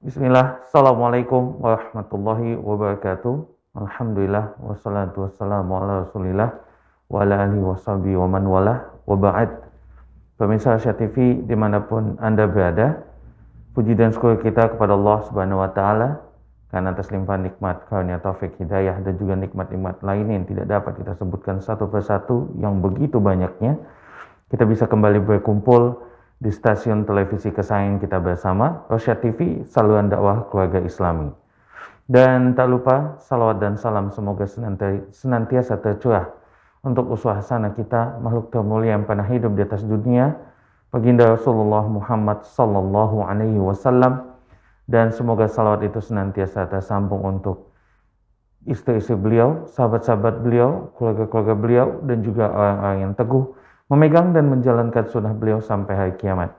Bismillah, Assalamualaikum warahmatullahi wabarakatuh. Alhamdulillah, wassalatu wassalamu ala rasulillah wa ala alihi washabihi wa man walah wa ba'd. Pemirsa Asia TV dimanapun Anda berada, puji dan syukur kita kepada Allah Subhanahu wa Ta'ala karena atas limpahan nikmat, karunia, taufik, hidayah dan juga nikmat-nikmat lainnya yang tidak dapat kita sebutkan satu persatu yang begitu banyaknya. Kita bisa kembali berkumpul di stasiun televisi kesayangan kita bersama, Rosyad TV, saluran dakwah keluarga Islami. Dan tak lupa, salawat dan salam semoga senantiasa tercurah untuk uswah hasanah kita, makhluk termulia yang pernah hidup di atas dunia, baginda Rasulullah Muhammad sallallahu alaihi wasallam, dan semoga salawat itu senantiasa tersambung untuk istri-istri beliau, sahabat-sahabat beliau, keluarga-keluarga beliau, dan juga orang-orang yang teguh memegang dan menjalankan sunnah beliau sampai hari kiamat.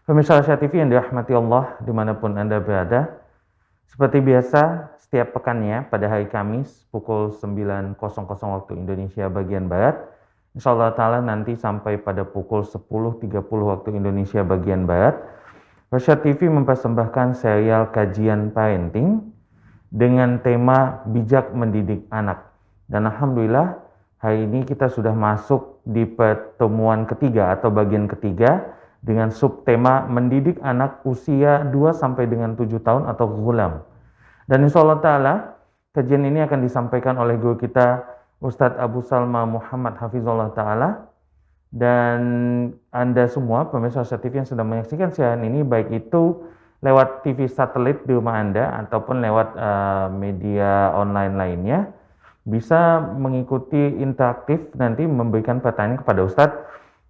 Pemirsa Asia TV yang dirahmati Allah dimanapun Anda berada, seperti biasa setiap pekannya pada hari Kamis pukul 9.00 waktu Indonesia bagian Barat, insyaallah ta'ala nanti sampai pada pukul 10.30 waktu Indonesia bagian Barat, Rosyad TV mempersembahkan serial kajian parenting dengan tema bijak mendidik anak. Dan alhamdulillah hari ini kita sudah masuk di pertemuan ketiga atau bagian ketiga dengan subtema mendidik anak usia 2 sampai dengan 7 tahun atau ghulam. Dan insyaallah ta'ala kajian ini akan disampaikan oleh guru kita Ustadz Abu Salma Muhammad Hafizullah ta'ala. Dan Anda semua pemirsa Asia TV yang sedang menyaksikan siaran ini, baik itu lewat TV satelit di rumah Anda ataupun lewat media online lainnya, bisa mengikuti interaktif nanti memberikan pertanyaan kepada Ustadz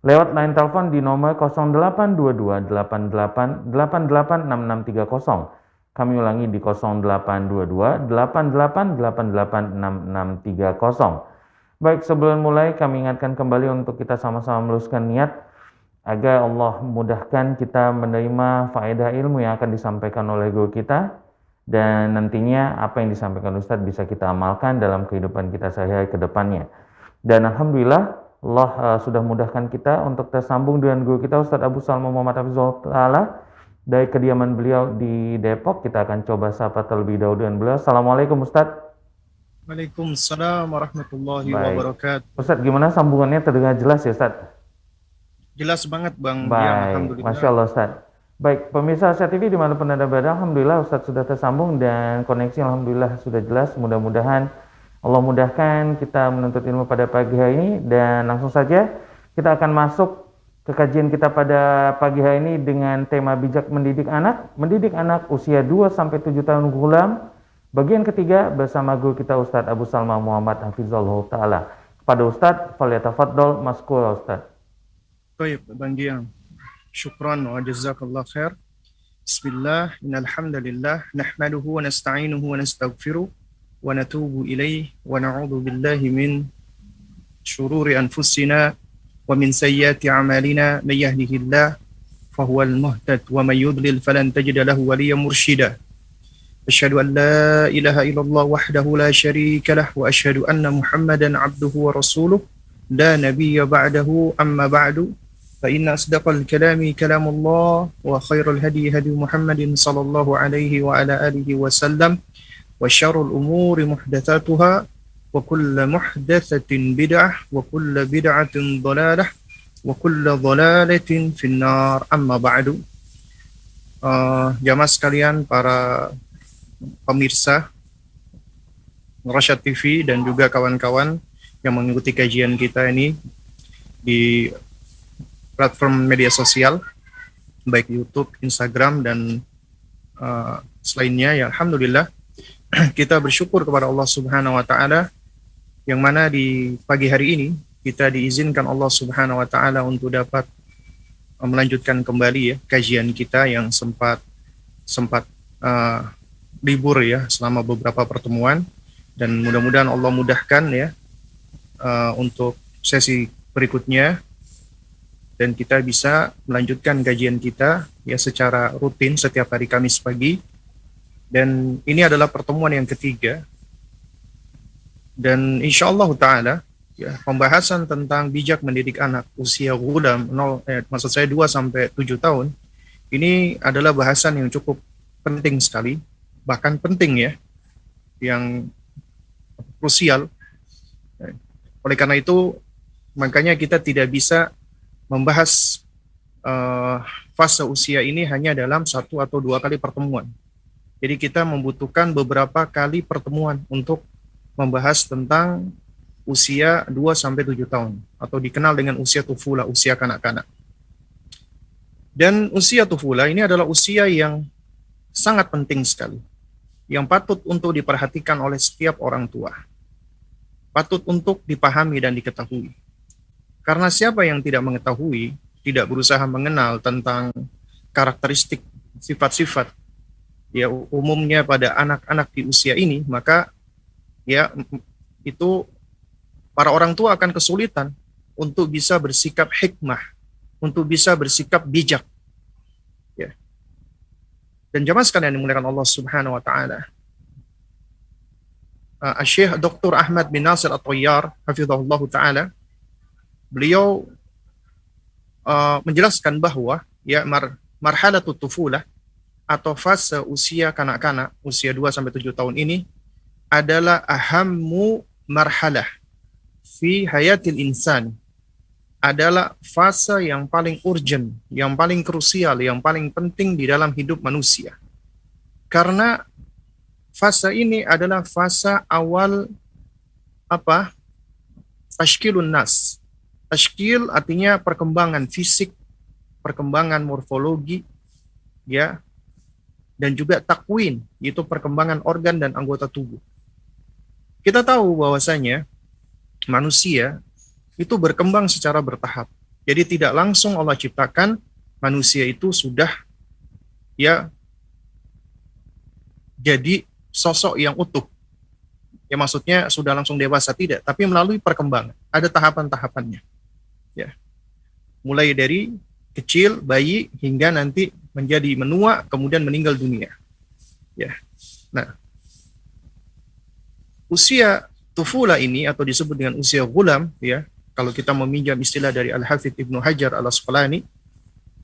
lewat line telepon di nomor 0822 88 88 6630. Kami ulangi di 0822 88 88 6630. Baik, sebelum mulai kami ingatkan kembali untuk kita sama-sama meluruskan niat agar Allah mudahkan kita menerima faedah ilmu yang akan disampaikan oleh guru kita, dan nantinya apa yang disampaikan Ustadz bisa kita amalkan dalam kehidupan kita sehari-hari ke depannya. Dan alhamdulillah Allah sudah mudahkan kita untuk tersambung dengan guru kita Ustadz Abu Salma Muhammad Hafizullah ta'ala dari kediaman beliau di Depok. Kita akan coba sapa terlebih dahulu dengan beliau. Assalamualaikum Ustadz. Waalaikumsalam warahmatullahi wabarakatuh. Ustadz, gimana sambungannya, terdengar jelas ya Ustadz? Jelas banget Bang. Baik, Alhamdulillah. Masya Allah Ustadz. Baik, pemirsa Asia TV dimanapun Anda berada, alhamdulillah Ustadz sudah tersambung dan koneksi alhamdulillah sudah jelas. Mudah-mudahan Allah mudahkan kita menuntut ilmu pada pagi hari ini, dan langsung saja kita akan masuk ke kajian kita pada pagi hari ini dengan tema bijak mendidik anak usia 2 sampai 7 tahun ghulam. Bagian ketiga bersama guru kita Ustadz Abu Salma Muhammad Hafizullah ta'ala. Kepada Ustadz, falyatafaddal maskura Ustadz. Baik Bang Giang. Syukran wa jazakallah khair. Bismillah, innal hamdalillah nahmaduhu wa nasta'inuhu wa nastaghfiruh wa natubu ilaih wa na'udzu billahi min syururi anfusina wa min sayyiati a'malina may yahdihillah fahuwal muhtad wa may yudlil falan tajida lahu waliyyan mursyida. Asyhadu an la ilaha illallah wahdahu la syarika lah wa asyhadu anna Muhammadan abduhu wa rasuluh la nabiyya ba'dahu amma ba'du fa inna asdaqal kalami kalamullah wa khairul hadi hadi Muhammadin sallallahu alaihi wa ala alihi wa sallam wa syarrul umuri muhdatsatuha wa kullu muhdatsatin bid'ah wa kullu bid'atin dhalalah wa kullu dhalalatin finnar amma ba'du. Jamaah sekalian, para pemirsa Rosyad TV dan juga kawan-kawan yang mengikuti kajian kita ini di platform media sosial baik YouTube, Instagram dan selainnya, ya alhamdulillah kita bersyukur kepada Allah Subhanahu wa taala yang mana di pagi hari ini kita diizinkan Allah Subhanahu wa taala untuk dapat melanjutkan kembali ya kajian kita yang sempat libur ya selama beberapa pertemuan, dan mudah-mudahan Allah mudahkan ya untuk sesi berikutnya dan kita bisa melanjutkan kajian kita ya secara rutin setiap hari Kamis pagi, dan ini adalah pertemuan yang ketiga. Dan insya Allah Ta'ala, ya, pembahasan tentang bijak mendidik anak usia ghulam, maksud saya 2 sampai 7 tahun, ini adalah bahasan yang cukup penting sekali, bahkan penting ya, yang krusial. Oleh karena itu, makanya kita tidak bisa membahas fase usia ini hanya dalam 1 atau 2 kali pertemuan. Jadi kita membutuhkan beberapa kali pertemuan untuk membahas tentang usia 2 sampai 7 tahun atau dikenal dengan usia tufula, usia kanak-kanak. Dan usia tufula ini adalah usia yang sangat penting sekali, yang patut untuk diperhatikan oleh setiap orang tua. Patut untuk dipahami dan diketahui. Karena siapa yang tidak mengetahui, tidak berusaha mengenal tentang karakteristik sifat-sifat ya umumnya pada anak-anak di usia ini, maka ya itu para orang tua akan kesulitan untuk bisa bersikap hikmah, untuk bisa bersikap bijak. Ya. Dan jamaah sekalian yang dimuliakan Allah Subhanahu wa taala. Syekh Dr. Ahmad bin Nasir At-Tayyar hafizahullah taala, beliau menjelaskan bahwa ya marhalatut tufulah atau fase usia kanak-kanak usia 2 sampai 7 tahun ini adalah ahammu marhalah fi hayatil insan, adalah fase yang paling urgent, yang paling krusial, yang paling penting di dalam hidup manusia. Karena fase ini adalah fase awal tashkilun nas. Tashkil artinya perkembangan fisik, perkembangan morfologi, ya, dan juga takwin, yaitu perkembangan organ dan anggota tubuh. Kita tahu bahwasanya manusia itu berkembang secara bertahap. Jadi tidak langsung Allah ciptakan manusia itu sudah ya jadi sosok yang utuh. Ya maksudnya sudah langsung dewasa, tidak, tapi melalui perkembangan. Ada tahapan-tahapannya. Ya. Mulai dari kecil, bayi, hingga nanti menjadi menua, kemudian meninggal dunia. Ya. Nah, usia tufula ini atau disebut dengan usia ghulam, ya, kalau kita meminjam istilah dari Al-Hafidz Ibnu Hajar Al-Asqalani,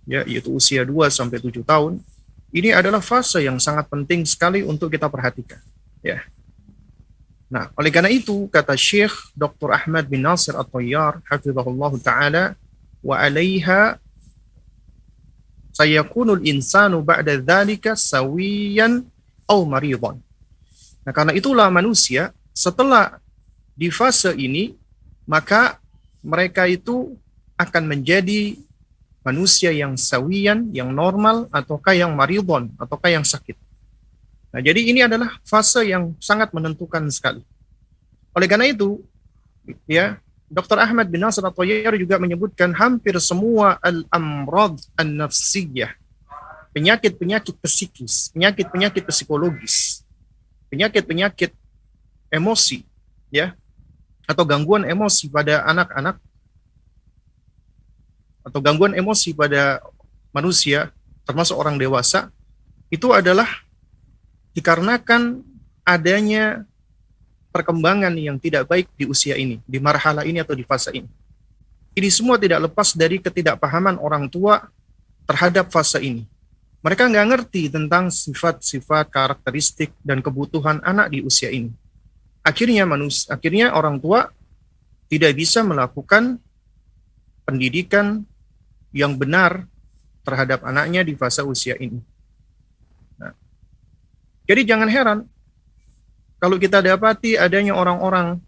ya, yaitu usia 2 sampai 7 tahun, ini adalah fase yang sangat penting sekali untuk kita perhatikan, ya. Nah, oleh karena itu kata Syekh Dr. Ahmad bin Nasir At-Tayyar hafizahullah taala, wa 'alaiha sayakunul insanu ba'da dzalika sawiyan aw maridan. Nah, karena itulah manusia setelah di fase ini, maka mereka itu akan menjadi manusia yang sawiyan, yang normal, ataukah yang maridon, ataukah yang sakit. Nah, jadi ini adalah fase yang sangat menentukan sekali. Oleh karena itu, ya, Dr. Ahmad bin Nasir At-Tayyar juga menyebutkan hampir semua al-amrad an-nafsiyah, penyakit-penyakit psikis, penyakit-penyakit psikologis, penyakit-penyakit emosi, ya, atau gangguan emosi pada anak-anak, atau gangguan emosi pada manusia, termasuk orang dewasa, itu adalah dikarenakan adanya perkembangan yang tidak baik di usia ini, di marhala ini atau di fase ini. Ini semua tidak lepas dari ketidakpahaman orang tua terhadap fase ini. Mereka nggak ngerti tentang sifat-sifat, karakteristik, dan kebutuhan anak di usia ini. Akhirnya orang tua tidak bisa melakukan pendidikan yang benar terhadap anaknya di fase usia ini. Nah, jadi jangan heran kalau kita dapati adanya orang-orang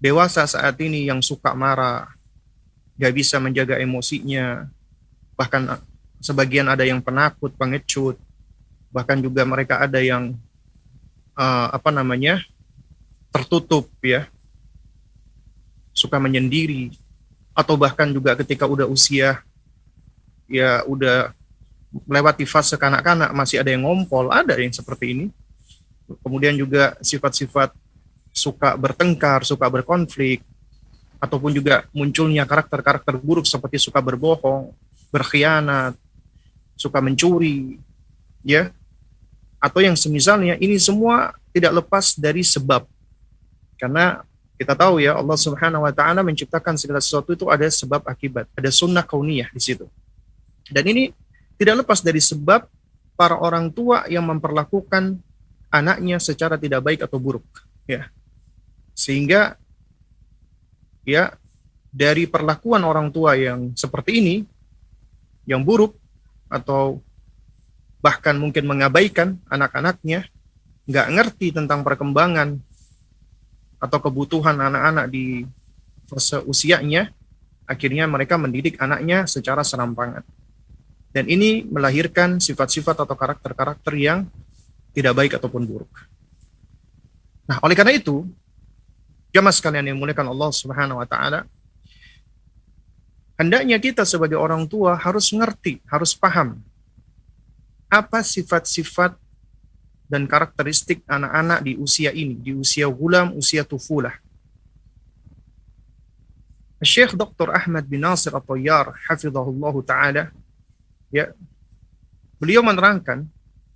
dewasa saat ini yang suka marah, gak bisa menjaga emosinya, bahkan sebagian ada yang penakut, pengecut, bahkan juga mereka ada yang tertutup, ya, suka menyendiri, atau bahkan juga ketika udah usia, ya udah melewati fase kanak-kanak masih ada yang ngompol, ada yang seperti ini. Kemudian juga sifat-sifat suka bertengkar, suka berkonflik, ataupun juga munculnya karakter-karakter buruk seperti suka berbohong, berkhianat, suka mencuri, ya, atau yang semisalnya, ini semua tidak lepas dari sebab. Karena kita tahu ya, Allah Subhanahu wa taala menciptakan segala sesuatu itu ada sebab akibat, ada sunnah kauniyah di situ. Dan ini tidak lepas dari sebab para orang tua yang memperlakukan anaknya secara tidak baik atau buruk, ya. Sehingga ya, dari perlakuan orang tua yang seperti ini, yang buruk atau bahkan mungkin mengabaikan anak-anaknya, nggak ngerti tentang perkembangan atau kebutuhan anak-anak di fase usianya, akhirnya mereka mendidik anaknya secara serampangan. Dan ini melahirkan sifat-sifat atau karakter-karakter yang tidak baik ataupun buruk. Nah, oleh karena itu, jamaah sekalian yang dimuliakan Allah Subhanahu wa taala, hendaknya kita sebagai orang tua harus ngerti, harus paham apa sifat-sifat dan karakteristik anak-anak di usia ini, di usia gulam, usia tufulah. Syekh Dr. Ahmad bin Nasir At-Tayyar hafizahullah taala, ya, beliau menerangkan,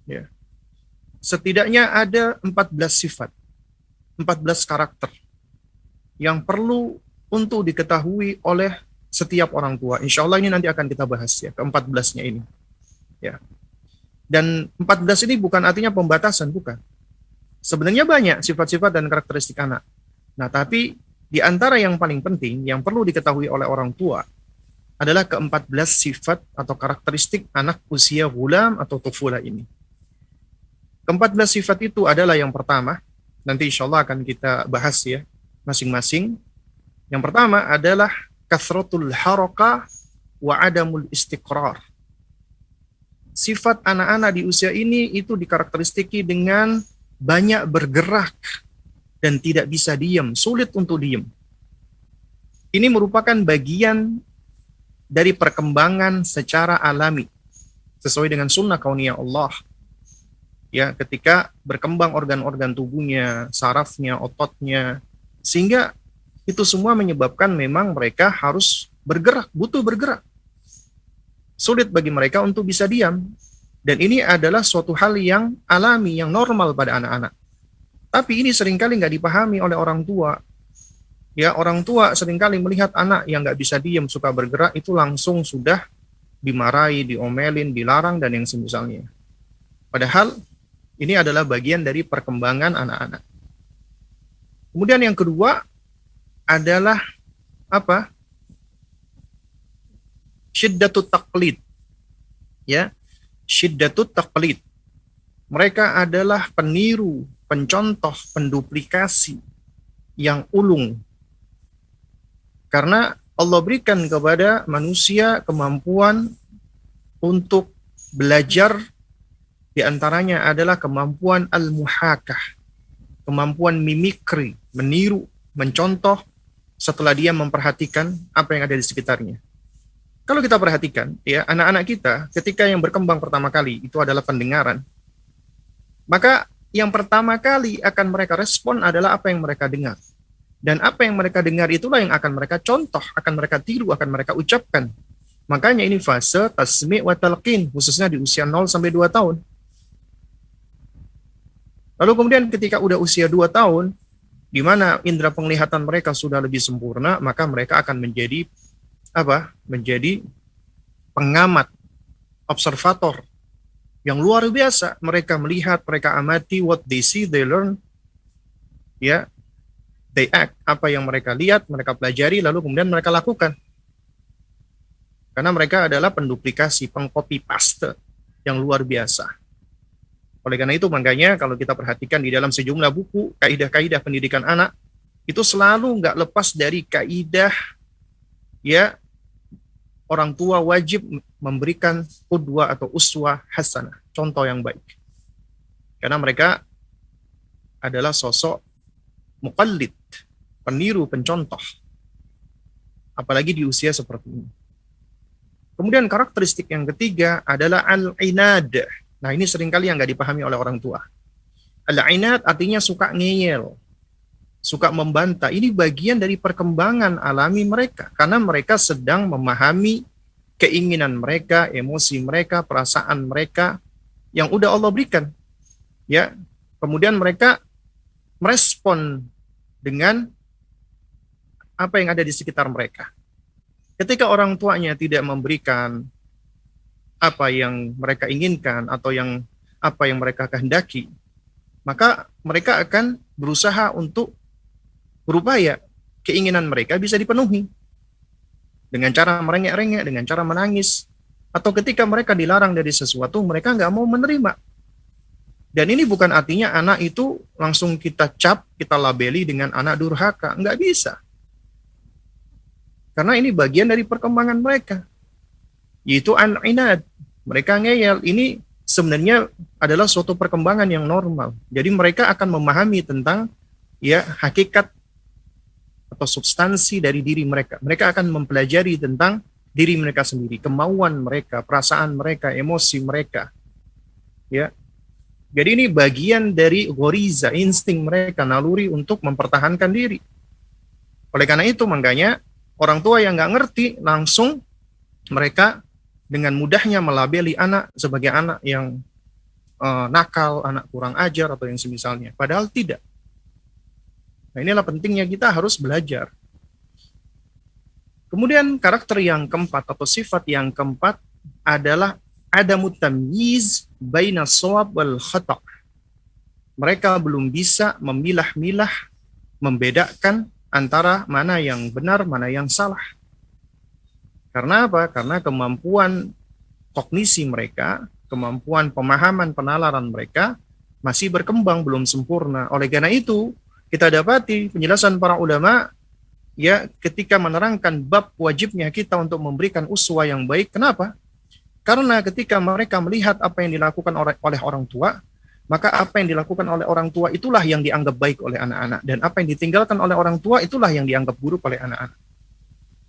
ya, setidaknya ada 14 sifat, 14 karakter yang perlu untuk diketahui oleh setiap orang tua. Insya Allah ini nanti akan kita bahas, ya, ke-14-nya ini, ya. Dan 14 ini bukan artinya pembatasan, bukan. Sebenarnya banyak sifat-sifat dan karakteristik anak. Nah, tapi di antara yang paling penting, yang perlu diketahui oleh orang tua, adalah ke-14 sifat atau karakteristik anak usia gulam atau tufulah ini. Ke-14 sifat itu adalah yang pertama, nanti insya Allah akan kita bahas, ya, masing-masing. Yang pertama adalah kathratul haraka wa adamul istiqrar. Sifat anak-anak di usia ini itu dikarakteristiki dengan banyak bergerak dan tidak bisa diam, sulit untuk diam. Ini merupakan bagian dari perkembangan secara alami, sesuai dengan sunnah kauniyah Allah. Ya, ketika berkembang organ-organ tubuhnya, sarafnya, ototnya, sehingga itu semua menyebabkan memang mereka harus bergerak, butuh bergerak. Sulit bagi mereka untuk bisa diam. Dan ini adalah suatu hal yang alami, yang normal pada anak-anak. Tapi ini seringkali nggak dipahami oleh orang tua. Ya, orang tua seringkali melihat anak yang nggak bisa diam, suka bergerak, itu langsung sudah dimarahi, diomelin, dilarang, dan yang semisalnya. Padahal ini adalah bagian dari perkembangan anak-anak. Kemudian yang kedua adalah apa? Syiddatut taqlid. Ya, syiddatut taqlid. Mereka adalah peniru, pencontoh, penduplikasi yang ulung. Karena Allah berikan kepada manusia kemampuan untuk belajar, di antaranya adalah kemampuan al-muhakah, kemampuan mimikri, meniru, mencontoh setelah dia memperhatikan apa yang ada di sekitarnya. Kalau kita perhatikan, ya, anak-anak kita ketika yang berkembang pertama kali itu adalah pendengaran, maka yang pertama kali akan mereka respon adalah apa yang mereka dengar. Dan apa yang mereka dengar itulah yang akan mereka contoh, akan mereka tiru, akan mereka ucapkan. Makanya ini fase tasmi' wa talqin, khususnya di usia 0 sampai 2 tahun. Lalu kemudian ketika udah usia 2 tahun, di mana indera penglihatan mereka sudah lebih sempurna, maka mereka akan menjadi apa? Menjadi pengamat, observator yang luar biasa. Mereka melihat, mereka amati, what they see, they learn. Ya, they act. Apa yang mereka lihat, mereka pelajari, lalu kemudian mereka lakukan. Karena mereka adalah penduplikasi, pengcopy paste yang luar biasa. Oleh karena itu, makanya kalau kita perhatikan di dalam sejumlah buku, kaidah-kaidah pendidikan anak, itu selalu nggak lepas dari kaidah, ya, orang tua wajib memberikan qudwah atau uswah hasanah, contoh yang baik. Karena mereka adalah sosok muqallid, peniru, pencontoh. Apalagi di usia seperti ini. Kemudian karakteristik yang ketiga adalah al-inad. Nah, ini seringkali yang nggak dipahami oleh orang tua. Al-inad artinya suka ngeyel, suka membantah. Ini bagian dari perkembangan alami mereka, karena mereka sedang memahami keinginan mereka, emosi mereka, perasaan mereka yang udah Allah berikan. Ya, kemudian mereka merespon dengan apa yang ada di sekitar mereka. Ketika orang tuanya tidak memberikan apa yang mereka inginkan atau apa yang mereka kehendaki, maka mereka akan berusaha untuk berupaya keinginan mereka bisa dipenuhi dengan cara merengek-rengek, dengan cara menangis, atau ketika mereka dilarang dari sesuatu, mereka nggak mau menerima. Dan ini bukan artinya anak itu langsung kita cap, kita labeli dengan anak durhaka. Nggak bisa. Karena ini bagian dari perkembangan mereka. Yaitu an-inad. Mereka ngeyel. Ini sebenarnya adalah suatu perkembangan yang normal. Jadi mereka akan memahami tentang ya hakikat atau substansi dari diri mereka. Mereka akan mempelajari tentang diri mereka sendiri, kemauan mereka, perasaan mereka, emosi mereka. Ya. Jadi ini bagian dari ghoriza, insting mereka, naluri untuk mempertahankan diri. Oleh karena itu, makanya orang tua yang nggak ngerti, langsung mereka dengan mudahnya melabeli anak sebagai anak yang nakal, anak kurang ajar, atau yang semisalnya. Padahal tidak. Nah, inilah pentingnya kita harus belajar. Kemudian karakter yang keempat atau sifat yang keempat adalah adamu tamyiz baina shawab wal khata'. Mereka belum bisa memilah-milah, membedakan antara mana yang benar, mana yang salah. Karena apa? Karena kemampuan kognisi mereka, kemampuan pemahaman penalaran mereka masih berkembang, belum sempurna. Oleh karena itu, kita dapati penjelasan para ulama ya ketika menerangkan bab wajibnya kita untuk memberikan uswah yang baik. Kenapa? Karena ketika mereka melihat apa yang dilakukan oleh orang tua, maka apa yang dilakukan oleh orang tua itulah yang dianggap baik oleh anak-anak. Dan apa yang ditinggalkan oleh orang tua itulah yang dianggap buruk oleh anak-anak.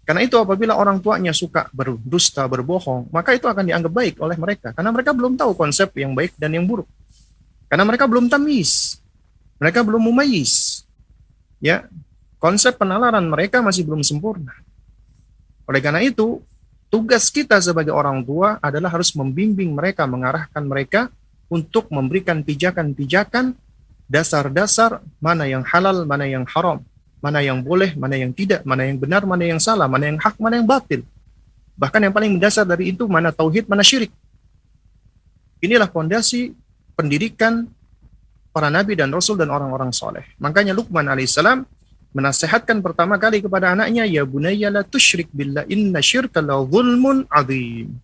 Karena itu apabila orang tuanya suka berdusta, berbohong, maka itu akan dianggap baik oleh mereka. Karena mereka belum tahu konsep yang baik dan yang buruk. Karena mereka belum tamyiz. Mereka belum mumayyiz. Ya, konsep penalaran mereka masih belum sempurna. Oleh karena itu, tugas kita sebagai orang tua adalah harus membimbing mereka, mengarahkan mereka untuk memberikan pijakan-pijakan, dasar-dasar mana yang halal, mana yang haram, mana yang boleh, mana yang tidak, mana yang benar, mana yang salah, mana yang hak, mana yang batil. Bahkan yang paling mendasar dari itu, mana tauhid, mana syirik. Inilah fondasi pendidikan para nabi dan rasul dan orang-orang soleh. Makanya Luqman alaihissalam menasihatkan pertama kali kepada anaknya, ya bunayya la tusyrik billah inna syirka la zulmun azim.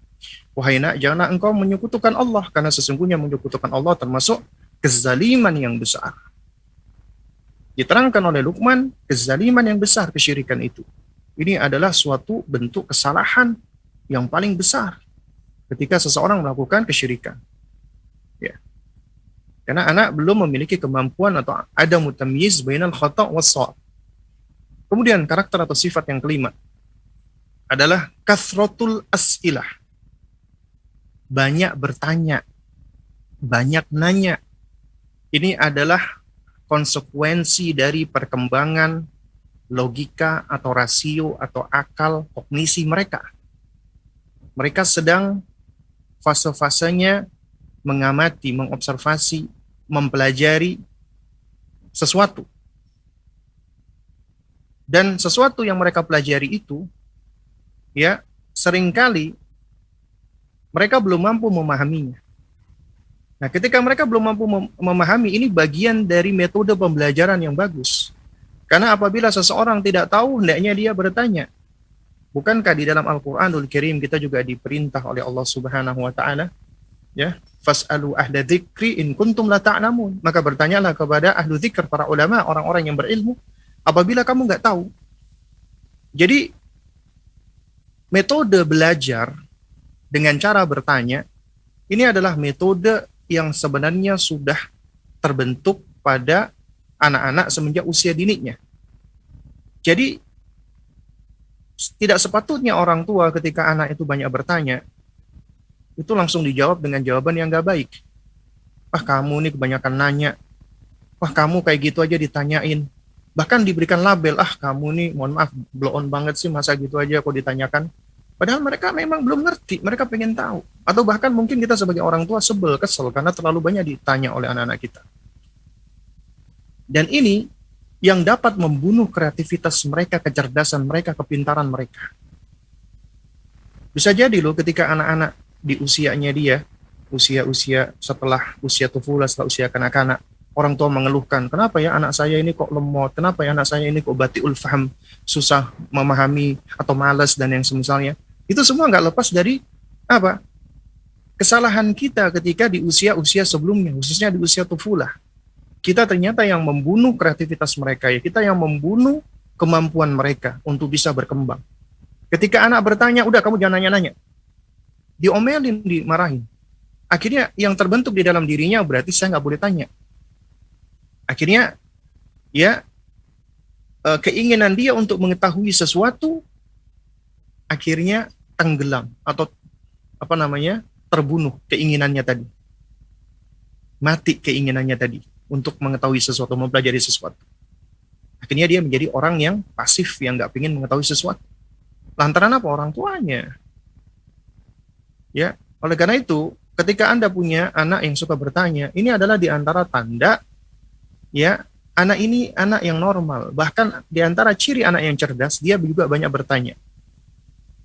Wahai nak, janganlah engkau menyekutukan Allah, karena sesungguhnya menyekutukan Allah termasuk kezaliman yang besar. Diterangkan oleh Luqman, kezaliman yang besar, kesyirikan itu. Ini adalah suatu bentuk kesalahan yang paling besar ketika seseorang melakukan kesyirikan. Ya. Karena anak belum memiliki kemampuan atau ada mutamyiz bainal khata' was shawab. Kemudian karakter atau sifat yang kelima adalah kathratul as'ilah. Banyak bertanya, banyak nanya. Ini adalah konsekuensi dari perkembangan logika atau rasio atau akal kognisi mereka. Mereka sedang fase-fasenya mengamati, mengobservasi, mempelajari sesuatu. Dan sesuatu yang mereka pelajari itu, ya, seringkali mereka belum mampu memahaminya. Nah, ketika mereka belum mampu memahami, ini bagian dari metode pembelajaran yang bagus. Karena apabila seseorang tidak tahu, hendaknya dia bertanya. Bukankah di dalam Al-Quranul Karim kita juga diperintah oleh Allah Subhanahu wa Ta'ala, ya, fas'alu ahla dzikri in kuntum la ta'lamun. Maka bertanyalah kepada ahlu dzikr, para ulama, orang-orang yang berilmu, apabila kamu nggak tahu. Jadi metode belajar dengan cara bertanya ini adalah metode yang sebenarnya sudah terbentuk pada anak-anak semenjak usia dininya. Jadi tidak sepatutnya orang tua ketika anak itu banyak bertanya itu langsung dijawab dengan jawaban yang nggak baik. Wah, kamu nih kebanyakan nanya. Wah, kamu kayak gitu aja ditanyain. Bahkan diberikan label, kamu nih mohon maaf blow on banget sih, masa gitu aja kok ditanyakan. Padahal mereka memang belum ngerti, mereka pengen tahu. Atau bahkan mungkin kita sebagai orang tua sebel, kesel karena terlalu banyak ditanya oleh anak-anak kita. Dan ini yang dapat membunuh kreativitas mereka, kecerdasan mereka, kepintaran mereka. Bisa jadi loh ketika anak-anak di usianya dia, usia-usia setelah usia tufula, setelah usia kanak-kanak, orang tua mengeluhkan, kenapa ya anak saya ini kok lemot, kenapa ya anak saya ini kok batiul faham, susah memahami atau malas dan yang semisalnya. Itu semua nggak lepas dari apa? Kesalahan kita ketika di usia-usia sebelumnya, khususnya di usia tufulah. Kita ternyata yang membunuh kreativitas mereka, ya kita yang membunuh kemampuan mereka untuk bisa berkembang. Ketika anak bertanya, udah kamu jangan nanya-nanya. Diomelin, dimarahin. Akhirnya yang terbentuk di dalam dirinya berarti saya nggak boleh tanya. Akhirnya ya keinginan dia untuk mengetahui sesuatu akhirnya tenggelam atau terbunuh keinginannya tadi. Mati keinginannya tadi untuk mengetahui sesuatu, mempelajari sesuatu. Akhirnya dia menjadi orang yang pasif, yang nggak ingin mengetahui sesuatu. Lantaran apa? Orang tuanya. Ya, oleh karena itu, ketika Anda punya anak yang suka bertanya, ini adalah di antara tanda, ya, anak ini anak yang normal. Bahkan di antara ciri anak yang cerdas, dia juga banyak bertanya.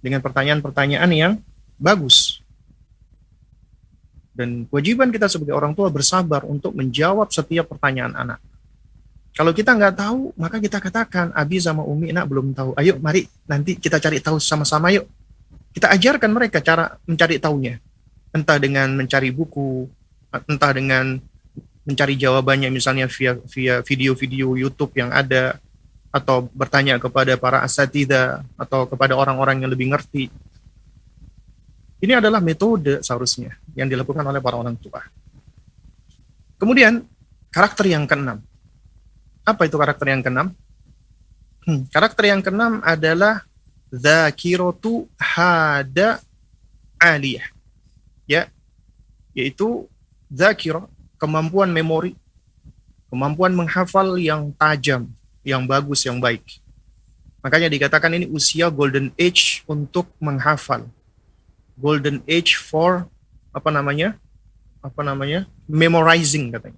Dengan pertanyaan-pertanyaan yang bagus. Dan kewajiban kita sebagai orang tua bersabar untuk menjawab setiap pertanyaan anak. Kalau kita nggak tahu, maka kita katakan, Abi sama Umi nak belum tahu. Ayo, mari nanti kita cari tahu sama-sama yuk. Kita ajarkan mereka cara mencari tahunya. Entah dengan mencari buku, entah dengan mencari jawabannya misalnya via video-video YouTube yang ada, atau bertanya kepada para asatidzah, atau kepada orang-orang yang lebih ngerti. Ini adalah metode seharusnya yang dilakukan oleh para orang tua. Kemudian, karakter yang keenam. Apa itu karakter yang keenam? Karakter yang keenam adalah dzakiratu hada aliyah. Ya, yaitu dzakirah, kemampuan memori, kemampuan menghafal yang tajam, yang bagus, yang baik. Makanya dikatakan ini usia golden age untuk menghafal. Golden age for memorizing katanya.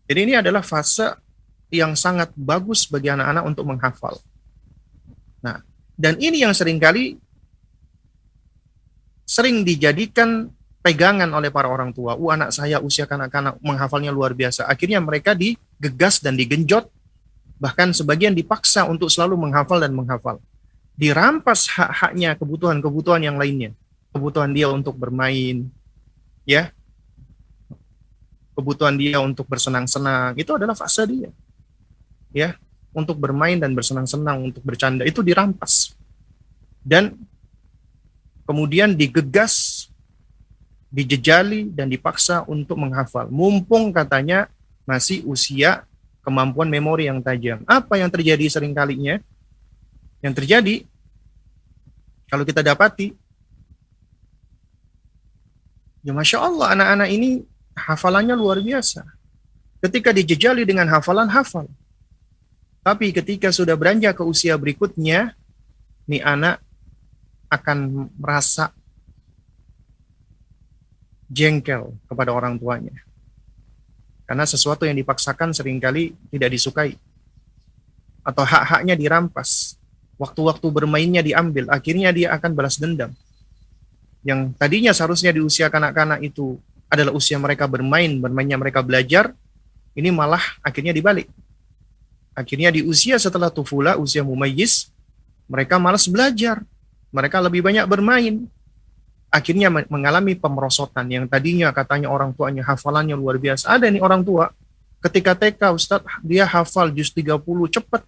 Jadi ini adalah fase yang sangat bagus bagi anak-anak untuk menghafal. Nah, dan ini yang sering dijadikan pegangan oleh para orang tua. Anak saya usia kanak-kanak menghafalnya luar biasa. Akhirnya mereka digegas dan digenjot, bahkan sebagian dipaksa untuk selalu menghafal dan menghafal. Dirampas hak-haknya, kebutuhan-kebutuhan yang lainnya. Kebutuhan dia untuk bermain, ya, kebutuhan dia untuk bersenang-senang, itu adalah fase dia. Ya, untuk bermain dan bersenang-senang, untuk bercanda, itu dirampas. Dan kemudian digegas, dijejali, dan dipaksa untuk menghafal. Mumpung katanya masih usia kemampuan memori yang tajam. Apa yang terjadi seringkalinya? Yang terjadi, kalau kita dapati, ya Masya Allah, anak-anak ini hafalannya luar biasa. Ketika dijejali dengan hafalan, hafal. Tapi ketika sudah beranjak ke usia berikutnya, nih anak akan merasa jengkel kepada orang tuanya. Karena sesuatu yang dipaksakan seringkali tidak disukai. Atau hak-haknya dirampas. Waktu-waktu bermainnya diambil, akhirnya dia akan balas dendam. Yang tadinya seharusnya di usia kanak-kanak itu adalah usia mereka bermainnya mereka belajar, ini malah akhirnya dibalik. Akhirnya di usia setelah tufula, usia mumayyiz, mereka malas belajar. Mereka lebih banyak bermain. Akhirnya mengalami pemerosotan yang tadinya katanya orang tuanya hafalannya luar biasa. Ada nih orang tua, ketika TK, Ustadz, dia hafal juz 30 cepat.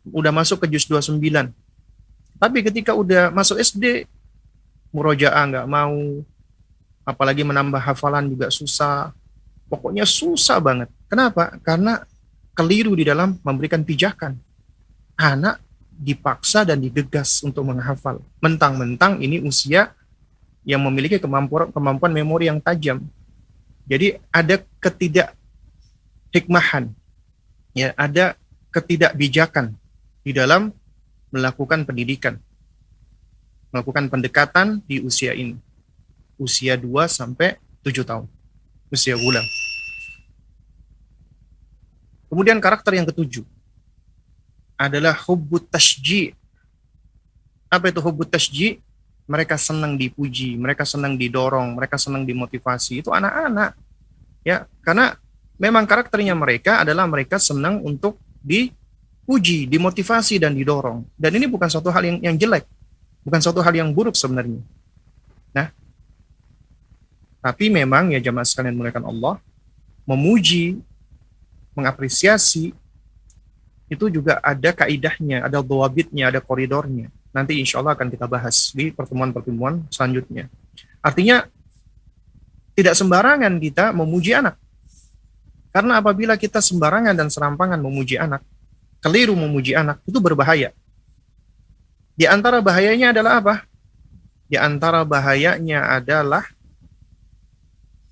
Udah masuk ke juz 29. Tapi ketika udah masuk SD, murojaah nggak mau, apalagi menambah hafalan juga susah. Pokoknya susah banget. Kenapa? Karena keliru di dalam memberikan pijakan. Anak dipaksa dan digegas untuk menghafal. Mentang-mentang ini usia yang memiliki kemampuan memori yang tajam. Jadi ada ketidakhikmahan, ya, ada ketidakbijakan di dalam melakukan pendidikan. melakukan pendekatan di usia ini. Usia 2 sampai 7 tahun. Usia bulan. Kemudian karakter yang ketujuh adalah hubbut tashji'. Apa itu hubbut tashji'? Mereka senang dipuji, mereka senang didorong, mereka senang dimotivasi. Itu anak-anak. Ya, karena memang karakternya mereka adalah mereka senang untuk dipuji, dimotivasi dan didorong. Dan ini bukan suatu hal yang jelek. Bukan suatu hal yang buruk sebenarnya. Nah, tapi memang ya jamaah sekalian dimuliakan Allah, memuji, mengapresiasi itu juga ada kaidahnya, ada dhawabitnya, ada koridornya. Nanti insya Allah akan kita bahas di pertemuan-pertemuan selanjutnya. Artinya tidak sembarangan kita memuji anak. Karena apabila kita sembarangan dan serampangan memuji anak, keliru memuji anak, itu berbahaya. Di antara bahayanya adalah apa? Di antara bahayanya adalah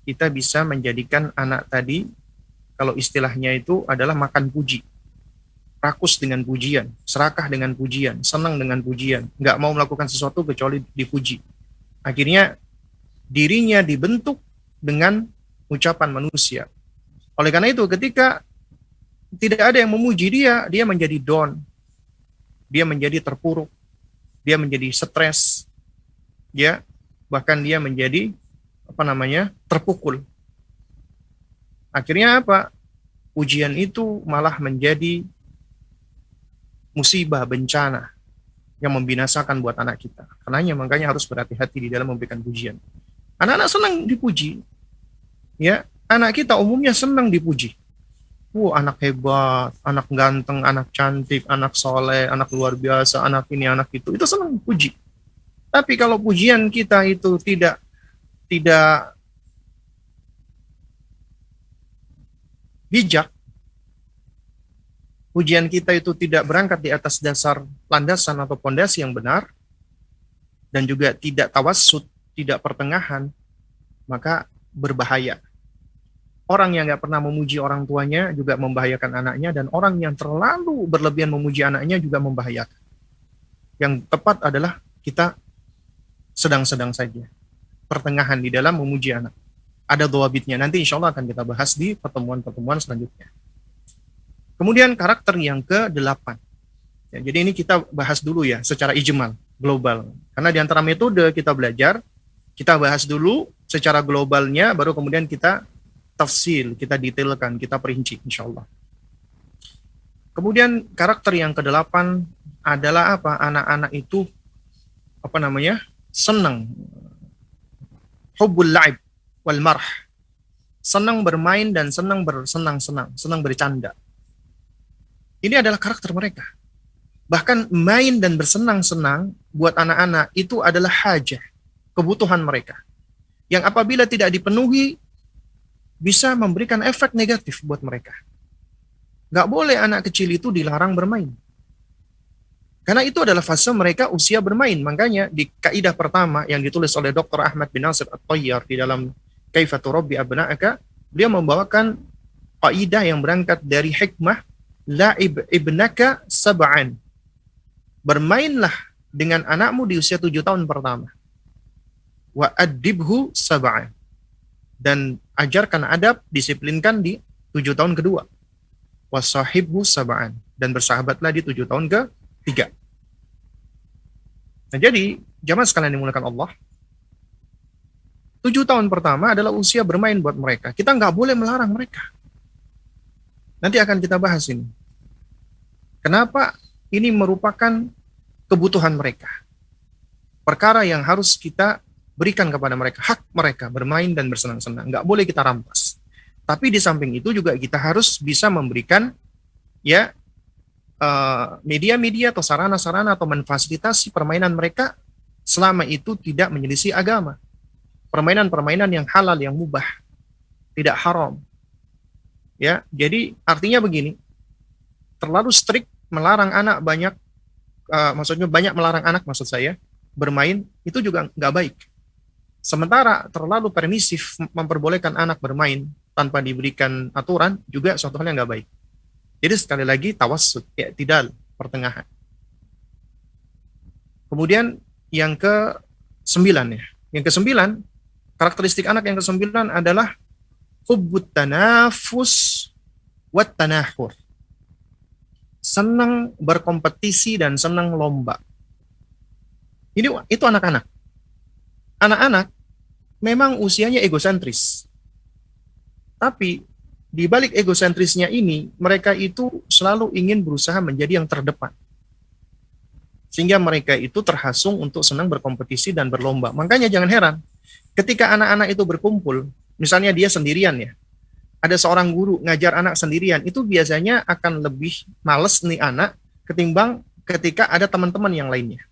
kita bisa menjadikan anak tadi, kalau istilahnya itu adalah makan puji. Rakus dengan pujian, serakah dengan pujian, senang dengan pujian, nggak mau melakukan sesuatu kecuali dipuji. Akhirnya dirinya dibentuk dengan ucapan manusia. Oleh karena itu ketika tidak ada yang memuji dia, dia menjadi down, dia menjadi terpuruk, dia menjadi stres, ya, bahkan dia menjadi terpukul. Akhirnya apa? Ujian itu malah menjadi musibah, bencana yang membinasakan buat anak kita. Karenanya makanya harus berhati-hati di dalam memberikan pujian. Anak-anak senang dipuji. Ya, anak kita umumnya senang dipuji. Anak hebat, anak ganteng, anak cantik, anak soleh, anak luar biasa, anak ini, anak itu senang dipuji. Tapi kalau pujian kita itu tidak bijak, pujian kita itu tidak berangkat di atas dasar landasan atau pondasi yang benar, dan juga tidak tawassut, tidak pertengahan, maka berbahaya. Orang yang nggak pernah memuji orang tuanya juga membahayakan anaknya, dan orang yang terlalu berlebihan memuji anaknya juga membahayakan. Yang tepat adalah kita sedang-sedang saja, pertengahan di dalam memuji anak. Ada dhawabitnya, nanti insya Allah akan kita bahas di pertemuan-pertemuan selanjutnya. Kemudian karakter yang ke-8. Ya, jadi ini kita bahas dulu ya secara ijmal, global. Karena di antara metode kita belajar, kita bahas dulu secara globalnya, baru kemudian kita tafsil, kita detailkan, kita perinci insya Allah. Kemudian karakter yang ke-8 adalah apa? Anak-anak itu senang. Hubbul la'ib wal marh. Senang bermain dan senang bersenang-senang, senang bercanda. Ini adalah karakter mereka. Bahkan main dan bersenang-senang buat anak-anak itu adalah hajah, kebutuhan mereka. Yang apabila tidak dipenuhi, bisa memberikan efek negatif buat mereka. Nggak boleh anak kecil itu dilarang bermain. Karena itu adalah fase mereka usia bermain. Makanya di kaidah pertama yang ditulis oleh Dr. Ahmad bin Nasir At-Tayyar di dalam Kaifa Turabbi Abna'aka, dia membawakan kaidah yang berangkat dari hikmah la'ib ibnaka sab'an. Bermainlah dengan anakmu di usia 7 tahun pertama. Wa adibhu sab'an. Dan ajarkan adab, disiplinkan di 7 tahun kedua. Wa sahibhu sab'an. Dan bersahabatlah di 7 tahun ke-3. Nah, jadi jamaah sekalian dimulakan Allah, 7 tahun pertama adalah usia bermain buat mereka. Kita nggak boleh melarang mereka. Nanti akan kita bahas ini. Kenapa ini merupakan kebutuhan mereka. Perkara yang harus kita berikan kepada mereka, hak mereka bermain dan bersenang-senang. Nggak boleh kita rampas. Tapi di samping itu juga kita harus bisa memberikan ya media-media atau sarana-sarana atau memfasilitasi permainan mereka selama itu tidak menyelisih agama. Permainan-permainan yang halal, yang mubah, tidak haram. Ya, jadi artinya begini, terlalu strict melarang anak banyak melarang anak maksud saya bermain itu juga nggak baik. Sementara terlalu permisif memperbolehkan anak bermain tanpa diberikan aturan juga suatu hal yang nggak baik. Jadi sekali lagi tawassut, i'tidal, pertengahan. Kemudian yang ke-9 ya. Yang ke-9, karakteristik anak yang ke-9 adalah hubbut tanafus wat tanahur. Senang berkompetisi dan senang lomba. Itu anak-anak. Anak-anak memang usianya egosentris. Tapi di balik egosentrisnya ini, mereka itu selalu ingin berusaha menjadi yang terdepan. Sehingga mereka itu terhasung untuk senang berkompetisi dan berlomba. Makanya jangan heran, ketika anak-anak itu berkumpul, misalnya dia sendirian ya, ada seorang guru ngajar anak sendirian, itu biasanya akan lebih males nih anak ketimbang ketika ada teman-teman yang lainnya.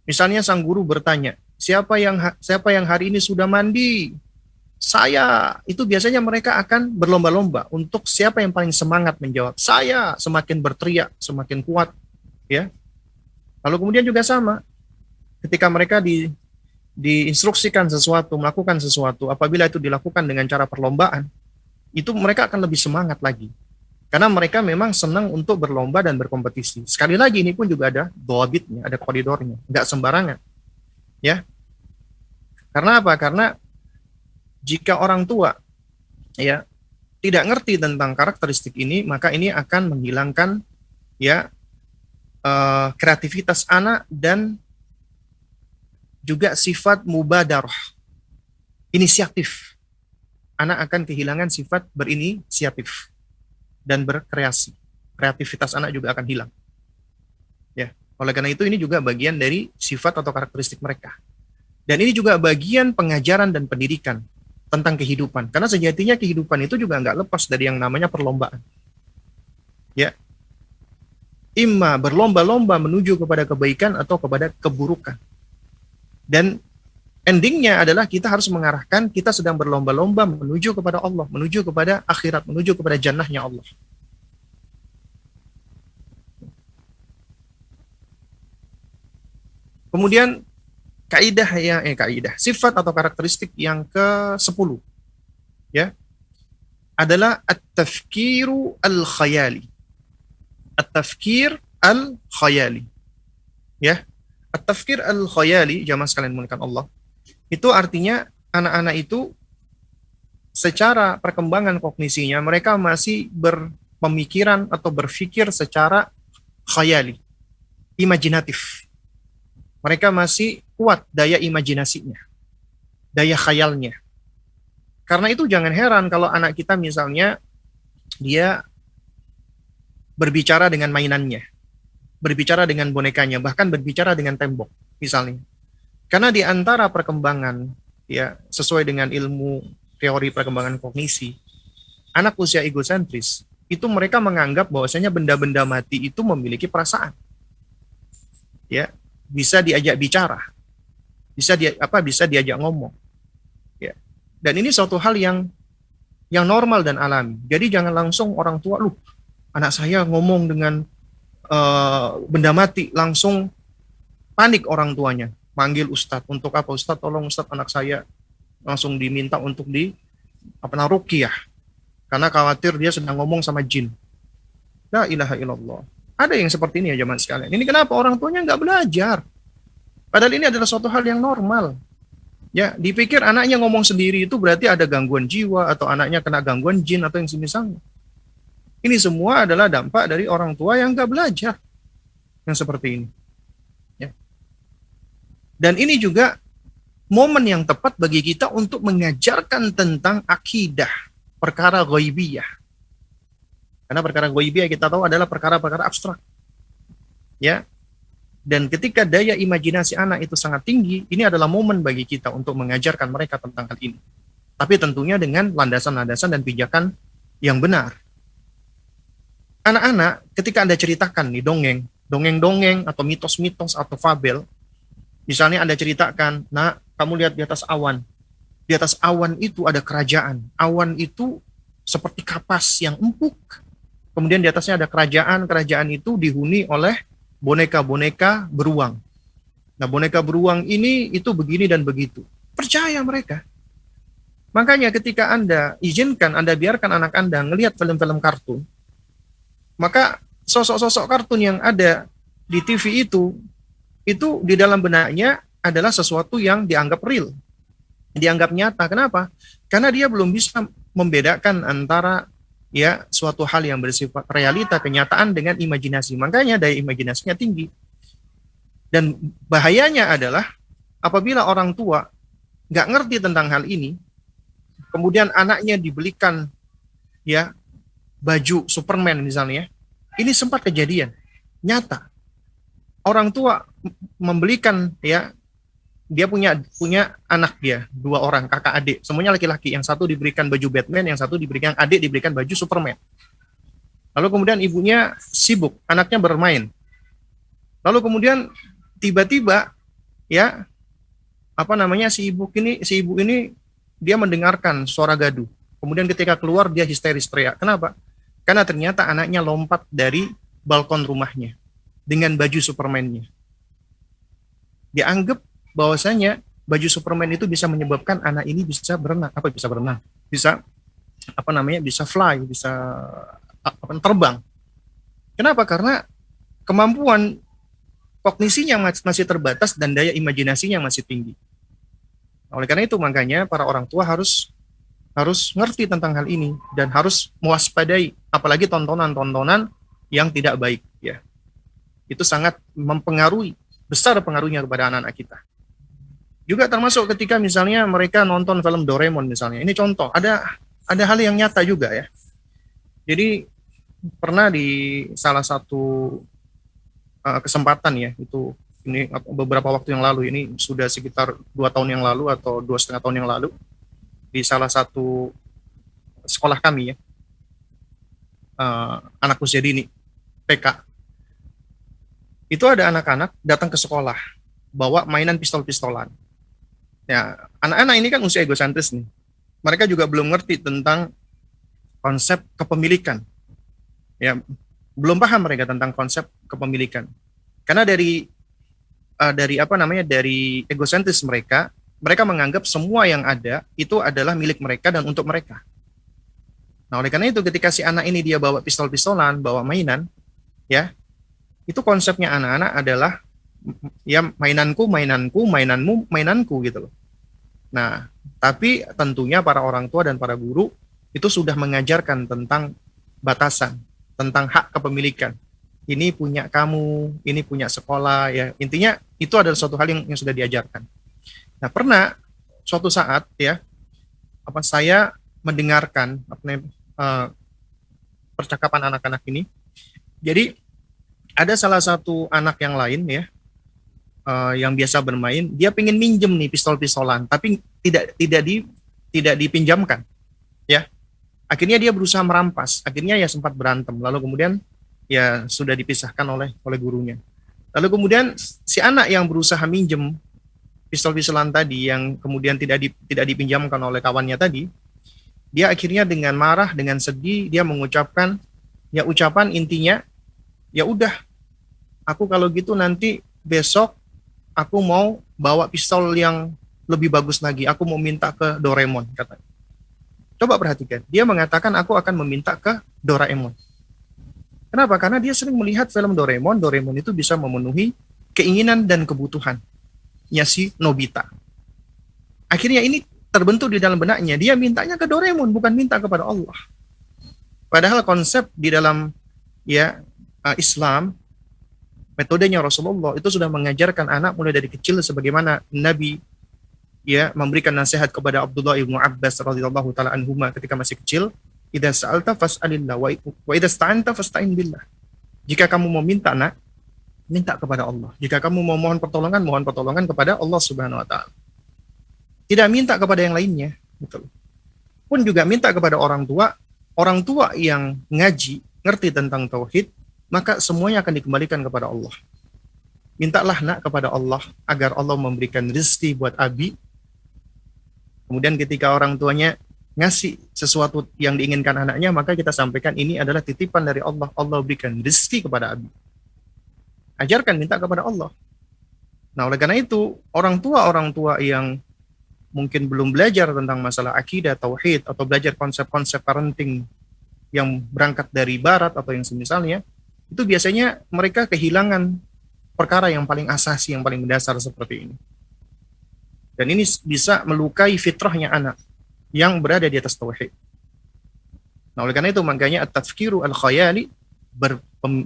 Misalnya sang guru bertanya, siapa yang hari ini sudah mandi? Saya. Itu biasanya mereka akan berlomba-lomba untuk siapa yang paling semangat menjawab. Saya, semakin berteriak, semakin kuat, ya. Lalu kemudian juga sama, ketika mereka diinstruksikan sesuatu, melakukan sesuatu, apabila itu dilakukan dengan cara perlombaan, itu mereka akan lebih semangat lagi. Karena mereka memang senang untuk berlomba dan berkompetisi. Sekali lagi ini pun juga ada dhabitnya, ada koridornya, nggak sembarangan. Ya. Karena apa? Karena jika orang tua ya tidak ngerti tentang karakteristik ini, maka ini akan menghilangkan ya kreativitas anak dan juga sifat mubadarah, inisiatif. Anak akan kehilangan sifat berinisiatif dan berkreasi. Kreativitas anak juga akan hilang. Ya, oleh karena itu ini juga bagian dari sifat atau karakteristik mereka. Dan ini juga bagian pengajaran dan pendidikan tentang kehidupan. Karena sejatinya kehidupan itu juga nggak lepas dari yang namanya perlombaan. Ya, imma berlomba-lomba menuju kepada kebaikan atau kepada keburukan. Dan endingnya adalah kita harus mengarahkan kita sedang berlomba-lomba menuju kepada Allah, menuju kepada akhirat, menuju kepada jannahnya Allah. Kemudian kaidah sifat atau karakteristik yang ke-10 ya adalah at-tafkiru al-khayali. At-tafkir al-khayali. Ya. At-tafkir al-khayali, jamaah sekalian muliakan Allah. Itu artinya anak-anak itu secara perkembangan kognisinya mereka masih berpemikiran atau berpikir secara khayali, imajinatif. Mereka masih kuat daya imajinasinya, daya khayalnya. Karena itu jangan heran kalau anak kita misalnya dia berbicara dengan mainannya, berbicara dengan bonekanya, bahkan berbicara dengan tembok misalnya. Karena di antara perkembangan ya sesuai dengan ilmu teori perkembangan kognisi, anak usia egosentris itu mereka menganggap bahwasanya benda-benda mati itu memiliki perasaan. Ya, bisa diajak bicara. Bisa diajak ngomong. Ya. Dan ini suatu hal yang normal dan alami. Jadi jangan langsung orang tua, anak saya ngomong dengan benda mati, langsung panik orang tuanya. Manggil ustadz, untuk apa ustadz? Tolong ustadz, anak saya langsung diminta untuk ruqyah. Karena khawatir dia sedang ngomong sama jin. La ilaha illallah. Ada yang seperti ini ya jamaah sekalian. Ini kenapa orang tuanya nggak belajar? Padahal ini adalah suatu hal yang normal. Ya, dipikir anaknya ngomong sendiri itu berarti ada gangguan jiwa atau anaknya kena gangguan jin atau yang semisalnya. Ini semua adalah dampak dari orang tua yang nggak belajar yang seperti ini. Ya. Dan ini juga momen yang tepat bagi kita untuk mengajarkan tentang akidah, perkara ghaibiyah. Karena perkara ghaibiyah kita tahu adalah perkara-perkara abstrak. Ya. Dan ketika daya imajinasi anak itu sangat tinggi, ini adalah momen bagi kita untuk mengajarkan mereka tentang hal ini. Tapi tentunya dengan landasan-landasan dan pijakan yang benar. Anak-anak, ketika Anda ceritakan nih dongeng-dongeng atau mitos-mitos atau fabel, misalnya Anda ceritakan, nak, kamu lihat di atas awan. Di atas awan itu ada kerajaan. Awan itu seperti kapas yang empuk. Kemudian di atasnya ada kerajaan. Kerajaan itu dihuni oleh boneka-boneka beruang. Nah, boneka beruang ini itu begini dan begitu. Percaya mereka. Makanya ketika Anda izinkan, Anda biarkan anak Anda ngelihat film-film kartun, maka sosok-sosok kartun yang ada di TV itu itu di dalam benaknya adalah sesuatu yang dianggap real, dianggap nyata. Kenapa? Karena dia belum bisa membedakan antara ya suatu hal yang bersifat realita, kenyataan dengan imajinasi. Makanya daya imajinasinya tinggi. Dan bahayanya adalah apabila orang tua nggak ngerti tentang hal ini, kemudian anaknya dibelikan ya baju Superman misalnya, ini sempat kejadian nyata. Orang tua membelikan ya, dia punya anak dia 2 orang kakak adik, semuanya laki-laki. Yang satu diberikan baju Batman, yang satu diberikan adik diberikan baju Superman. Lalu kemudian ibunya sibuk, anaknya bermain. Lalu kemudian tiba-tiba ya si ibu ini dia mendengarkan suara gaduh. Kemudian ketika keluar dia histeris teriak. Kenapa? Karena ternyata anaknya lompat dari balkon rumahnya dengan baju Superman-nya. Dia anggap bahwasanya baju Superman itu bisa menyebabkan anak ini bisa berenang, bisa fly, bisa terbang. Kenapa? Karena kemampuan kognisinya masih terbatas dan daya imajinasinya masih tinggi. Oleh karena itu makanya para orang tua harus ngerti tentang hal ini dan harus mewaspadai apalagi tontonan-tontonan yang tidak baik ya. Itu sangat besar pengaruhnya kepada anak-anak kita. Juga termasuk ketika misalnya mereka nonton film Doraemon misalnya. Ini contoh, ada hal yang nyata juga ya. Jadi pernah di salah satu kesempatan ya, ini beberapa waktu yang lalu, ini sudah sekitar 2 tahun yang lalu atau 2,5 tahun yang lalu, di salah satu sekolah kami ya, anak usia dini, TK. Itu ada anak-anak datang ke sekolah, bawa mainan pistol-pistolan. Ya, anak-anak ini kan usia egosentris nih. Mereka juga belum ngerti tentang konsep kepemilikan. Ya, belum paham mereka tentang konsep kepemilikan. Karena dari egosentris mereka menganggap semua yang ada itu adalah milik mereka dan untuk mereka. Nah, oleh karena itu ketika si anak ini dia bawa pistol-pistolan, bawa mainan, ya, itu konsepnya anak-anak adalah ya mainanku, mainanmu, mainanku gitu loh. Nah, tapi tentunya para orang tua dan para guru itu sudah mengajarkan tentang batasan, tentang hak kepemilikan. Ini punya kamu, ini punya sekolah ya. Intinya itu adalah suatu hal yang sudah diajarkan. Nah, pernah suatu saat ya, saya mendengarkan percakapan anak-anak ini. Jadi ada salah satu anak yang lain ya, yang biasa bermain, dia pengen minjem nih pistol-pistolan, tapi tidak dipinjamkan, ya. Akhirnya dia berusaha merampas, akhirnya ya sempat berantem, lalu kemudian ya sudah dipisahkan oleh gurunya. Lalu kemudian si anak yang berusaha minjem pistol-pistolan tadi, yang kemudian tidak dipinjamkan oleh kawannya tadi, dia akhirnya dengan marah, dengan sedih, dia mengucapkan ya ucapan intinya, ya udah, aku kalau gitu nanti besok aku mau bawa pistol yang lebih bagus lagi. Aku mau minta ke Doraemon, katanya. Coba perhatikan. Dia mengatakan aku akan meminta ke Doraemon. Kenapa? Karena dia sering melihat film Doraemon. Doraemon itu bisa memenuhi keinginan dan kebutuhannya si Nobita. Akhirnya ini terbentuk di dalam benaknya. Dia mintanya ke Doraemon, bukan minta kepada Allah. Padahal konsep di dalam ya Islam, metodenya Rasulullah itu sudah mengajarkan anak mulai dari kecil, sebagaimana Nabi ya memberikan nasihat kepada Abdullah ibnu Abbas radhiyallahu taala anhuma ketika masih kecil, idza sa'alta fas'alillah wa idza sta'anta fasta'in billah. Jika kamu mau minta, nak, minta kepada Allah. Jika kamu mau mohon pertolongan kepada Allah Subhanahu wa taala. Tidak minta kepada yang lainnya, betul. Pun juga minta kepada orang tua yang ngaji, ngerti tentang tauhid, maka semuanya akan dikembalikan kepada Allah. Mintalah nak kepada Allah agar Allah memberikan rezeki buat Abi. Kemudian ketika orang tuanya ngasih sesuatu yang diinginkan anaknya, maka kita sampaikan ini adalah titipan dari Allah. Allah berikan rezeki kepada Abi. Ajarkan minta kepada Allah. Nah, oleh karena itu, orang tua yang mungkin belum belajar tentang masalah akidah, tauhid, atau belajar konsep-konsep parenting yang berangkat dari barat atau yang semisalnya, itu biasanya mereka kehilangan perkara yang paling asasi, yang paling mendasar seperti ini. Dan ini bisa melukai fitrahnya anak yang berada di atas tauhid. Nah, oleh karena itu makanya at-tafkiru al-khayali,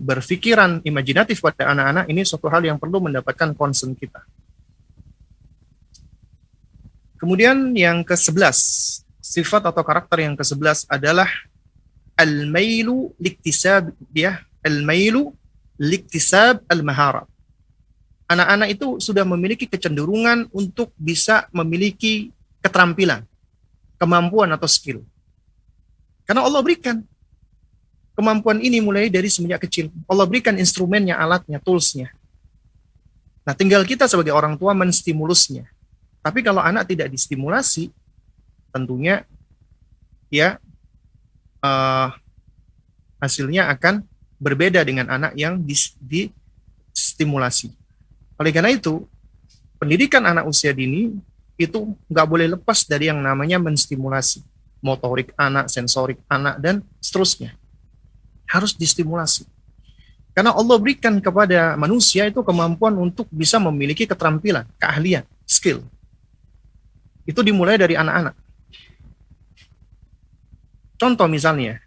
berpikiran imajinatif pada anak-anak ini suatu hal yang perlu mendapatkan concern kita. Kemudian yang ke-11, sifat atau karakter yang ke-11 adalah al-mailu liktisab, al-mailu liktisab al-maharat. Anak-anak itu sudah memiliki kecenderungan untuk bisa memiliki keterampilan, kemampuan atau skill. Karena Allah berikan kemampuan ini mulai dari semenjak kecil. Allah berikan instrumennya, alatnya, toolsnya. Nah, tinggal kita sebagai orang tua menstimulusnya. Tapi kalau anak tidak distimulasi, tentunya ya hasilnya akan berbeda dengan anak yang distimulasi. Oleh karena itu, pendidikan anak usia dini itu nggak boleh lepas dari yang namanya menstimulasi. Motorik anak, sensorik anak, dan seterusnya. Harus distimulasi. Karena Allah berikan kepada manusia itu kemampuan untuk bisa memiliki keterampilan, keahlian, skill. Itu dimulai dari anak-anak. Contoh misalnya,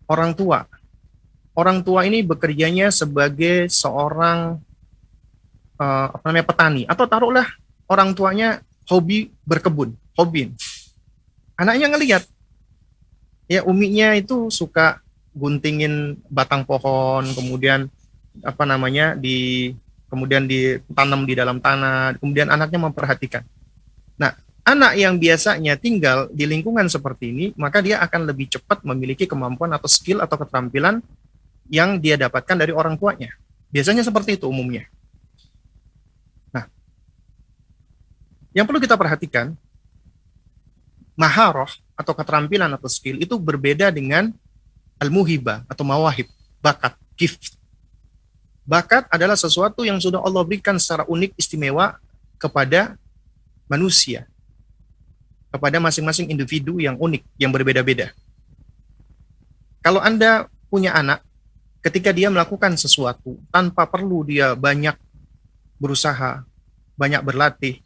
orang tua. Orang tua ini bekerjanya sebagai seorang petani, atau taruhlah orang tuanya hobi berkebun, hobi. Anaknya ngelihat, ya uminya itu suka guntingin batang pohon, kemudian kemudian ditanam di dalam tanah, kemudian anaknya memperhatikan. Nah, anak yang biasanya tinggal di lingkungan seperti ini, maka dia akan lebih cepat memiliki kemampuan atau skill atau keterampilan yang dia dapatkan dari orang tuanya. Biasanya seperti itu umumnya. Nah, yang perlu kita perhatikan, maharoh atau keterampilan atau skill itu berbeda dengan al-muhibah atau mawahib, bakat, gift. Bakat adalah sesuatu yang sudah Allah berikan secara unik, istimewa kepada manusia, kepada masing-masing individu yang unik, yang berbeda-beda. Kalau Anda punya anak, ketika dia melakukan sesuatu tanpa perlu dia banyak berusaha, banyak berlatih,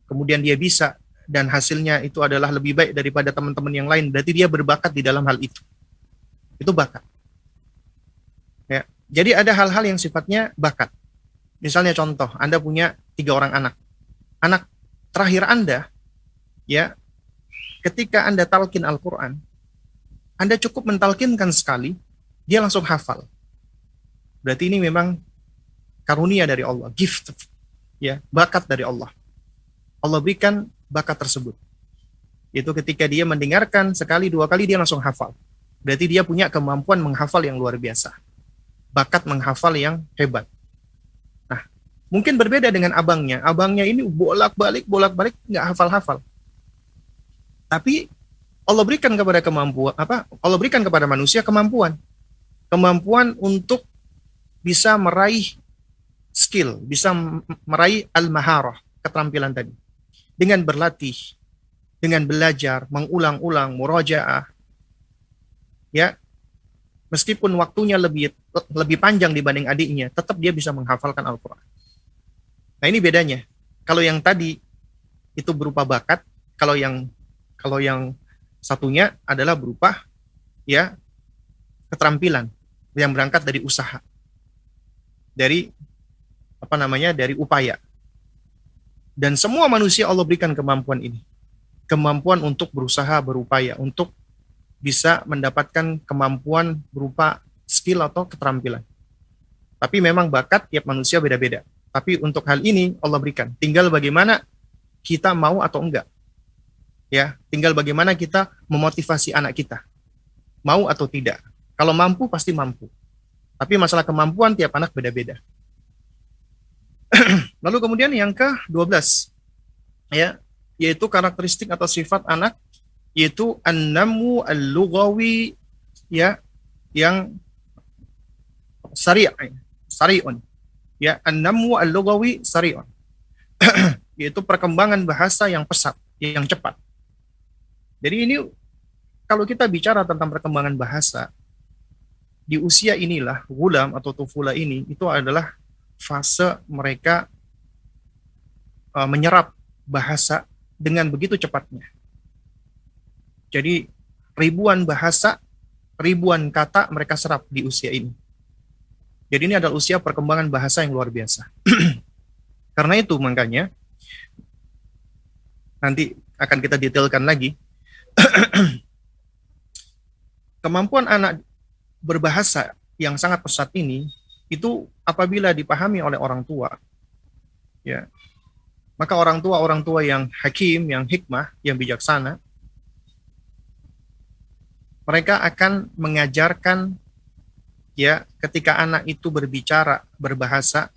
kemudian dia bisa, dan hasilnya itu adalah lebih baik daripada teman-teman yang lain, berarti dia berbakat di dalam hal itu. Itu bakat. Ya. Jadi ada hal-hal yang sifatnya bakat. Misalnya contoh, Anda punya 3 orang anak. Anak terakhir Anda, ya, ketika Anda talqin Al-Quran, Anda cukup mentalkinkan sekali, dia langsung hafal. Berarti ini memang karunia dari Allah, gift, ya, bakat dari Allah. Allah berikan bakat tersebut. Itu ketika dia mendengarkan sekali, 2 kali, dia langsung hafal. Berarti dia punya kemampuan menghafal yang luar biasa. Bakat menghafal yang hebat. Nah, mungkin berbeda dengan abangnya. Abangnya ini bolak-balik, nggak hafal-hafal. Tapi Allah berikan kepada Allah berikan kepada manusia kemampuan untuk bisa meraih skill, bisa meraih al-maharah, keterampilan tadi. Dengan berlatih, dengan belajar, mengulang-ulang, murajaah, ya, meskipun waktunya lebih panjang dibanding adiknya, tetap dia bisa menghafalkan Al-Quran. Nah, ini bedanya. Kalau yang tadi itu berupa bakat, kalau yang satunya adalah berupa ya keterampilan yang berangkat dari usaha, dari dari upaya. Dan semua manusia Allah berikan kemampuan ini. Kemampuan untuk berusaha, berupaya, untuk bisa mendapatkan kemampuan berupa skill atau keterampilan. Tapi memang bakat tiap manusia beda-beda. Tapi untuk hal ini Allah berikan. Tinggal bagaimana kita mau atau enggak. Ya, tinggal bagaimana kita memotivasi anak kita. Mau atau tidak. Kalau mampu pasti mampu. Tapi masalah kemampuan tiap anak beda-beda. Lalu kemudian yang ke-12, ya, yaitu karakteristik atau sifat anak, yaitu an-namu al-lughawi, ya, yang sari'un, ya, an-namu al-lughawi sari'un, yaitu perkembangan bahasa yang pesat, yang cepat. Jadi ini kalau kita bicara tentang perkembangan bahasa di usia inilah, gulam atau tufula ini, itu adalah fase mereka menyerap bahasa dengan begitu cepatnya. Jadi ribuan bahasa, ribuan kata mereka serap di usia ini. Jadi ini adalah usia perkembangan bahasa yang luar biasa. Karena itu makanya nanti akan kita detailkan lagi. Kemampuan anak berbahasa yang sangat pesat ini itu apabila dipahami oleh orang tua, ya, maka orang tua yang hakim, yang hikmah, yang bijaksana, mereka akan mengajarkan, ya, ketika anak itu berbicara, berbahasa,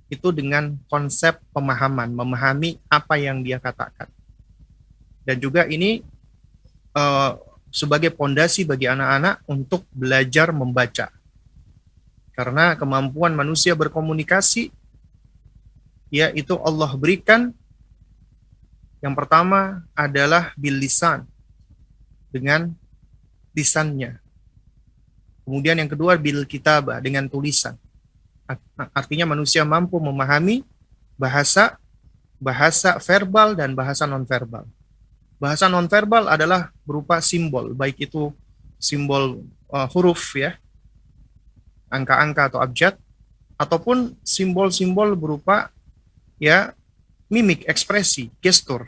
itu dengan konsep pemahaman, memahami apa yang dia katakan. Dan juga ini sebagai pondasi bagi anak-anak untuk belajar membaca. Karena kemampuan manusia berkomunikasi, ya, itu Allah berikan, yang pertama adalah bil lisan, dengan lisannya. Kemudian yang kedua bil kitabah, dengan tulisan. Artinya manusia mampu memahami bahasa verbal dan bahasa nonverbal. Bahasa nonverbal adalah berupa simbol, baik itu simbol huruf, ya, angka-angka atau abjad, ataupun simbol-simbol berupa, ya, mimik, ekspresi, gestur.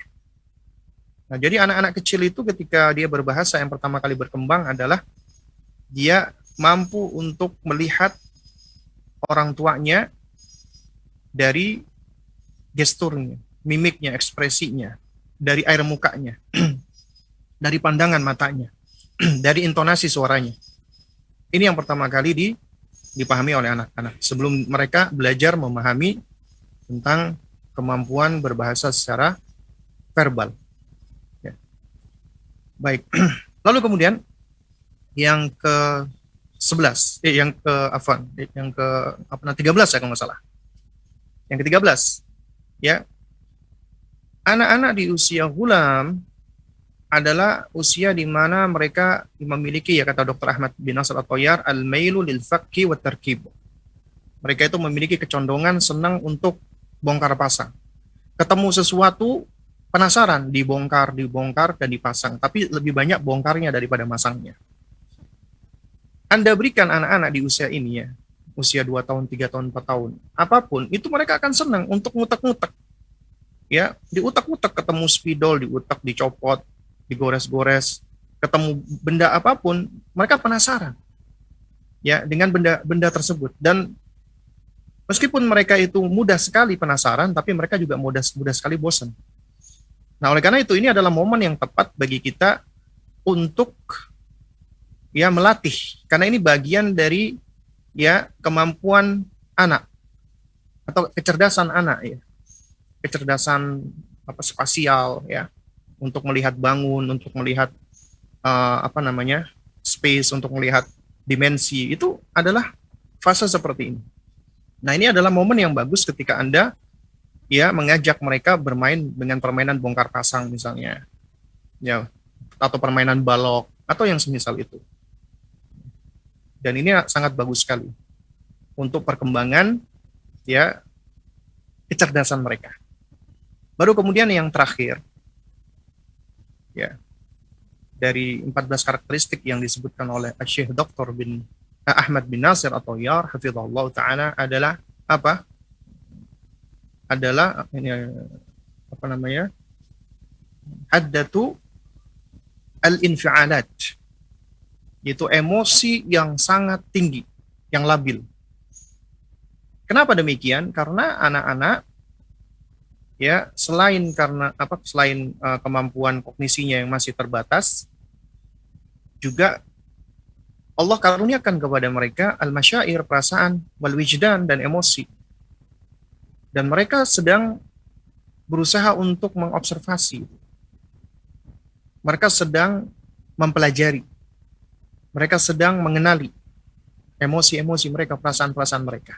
Nah, jadi anak-anak kecil itu ketika dia berbahasa yang pertama kali berkembang adalah dia mampu untuk melihat orang tuanya dari gesturnya, mimiknya, ekspresinya, dari air mukanya, dari pandangan matanya, dari intonasi suaranya. Ini yang pertama kali dipahami oleh anak-anak sebelum mereka belajar memahami tentang kemampuan berbahasa secara verbal. Ya. Baik. Lalu kemudian yang ke-11, yang ke 13 ya kalau nggak salah. Yang ke-13, ya. Anak-anak di usia ghulam adalah usia di mana mereka memiliki, ya, kata Dr. Ahmad bin Nasr At-Tayyar, al-mailu lil fakki wa tarkib. Mereka itu memiliki kecondongan senang untuk bongkar pasang. Ketemu sesuatu, penasaran, dibongkar, dan dipasang. Tapi lebih banyak bongkarnya daripada masangnya. Anda berikan anak-anak di usia ini, ya, usia 2 tahun, 3 tahun, 4 tahun, apapun, itu mereka akan senang untuk ngutek-ngutek. Ya, diutak-utak, ketemu spidol, diutak, dicopot, digores-gores, ketemu benda apapun, mereka penasaran, ya, dengan benda tersebut. Dan meskipun mereka itu mudah sekali penasaran, tapi mereka juga mudah sekali bosan. Nah, oleh karena itu ini adalah momen yang tepat bagi kita untuk, ya, melatih, karena ini bagian dari, ya, kemampuan anak atau kecerdasan anak, ya. Kecerdasan spasial, ya, untuk melihat bangun, untuk melihat space, untuk melihat dimensi, itu adalah fase seperti ini. Nah, ini adalah momen yang bagus ketika Anda, ya, mengajak mereka bermain dengan permainan bongkar pasang misalnya, ya, atau permainan balok atau yang semisal itu. Dan ini sangat bagus sekali untuk perkembangan, ya, kecerdasan mereka. Baru kemudian yang terakhir, ya, dari 14 karakteristik yang disebutkan oleh Syekh Dr. Ahmad bin Nasr At-Tayyar hafizahullah taala adalah apa? Adalah haddatu al-infialat, yaitu emosi yang sangat tinggi, yang labil. Kenapa demikian? Karena anak-anak, ya, selain kemampuan kognisinya yang masih terbatas, juga Allah karuniakan kepada mereka al-masyair, perasaan, wal wijdan, dan emosi. Dan mereka sedang berusaha untuk mengobservasi. Mereka sedang mempelajari. Mereka sedang mengenali emosi-emosi mereka, perasaan-perasaan mereka.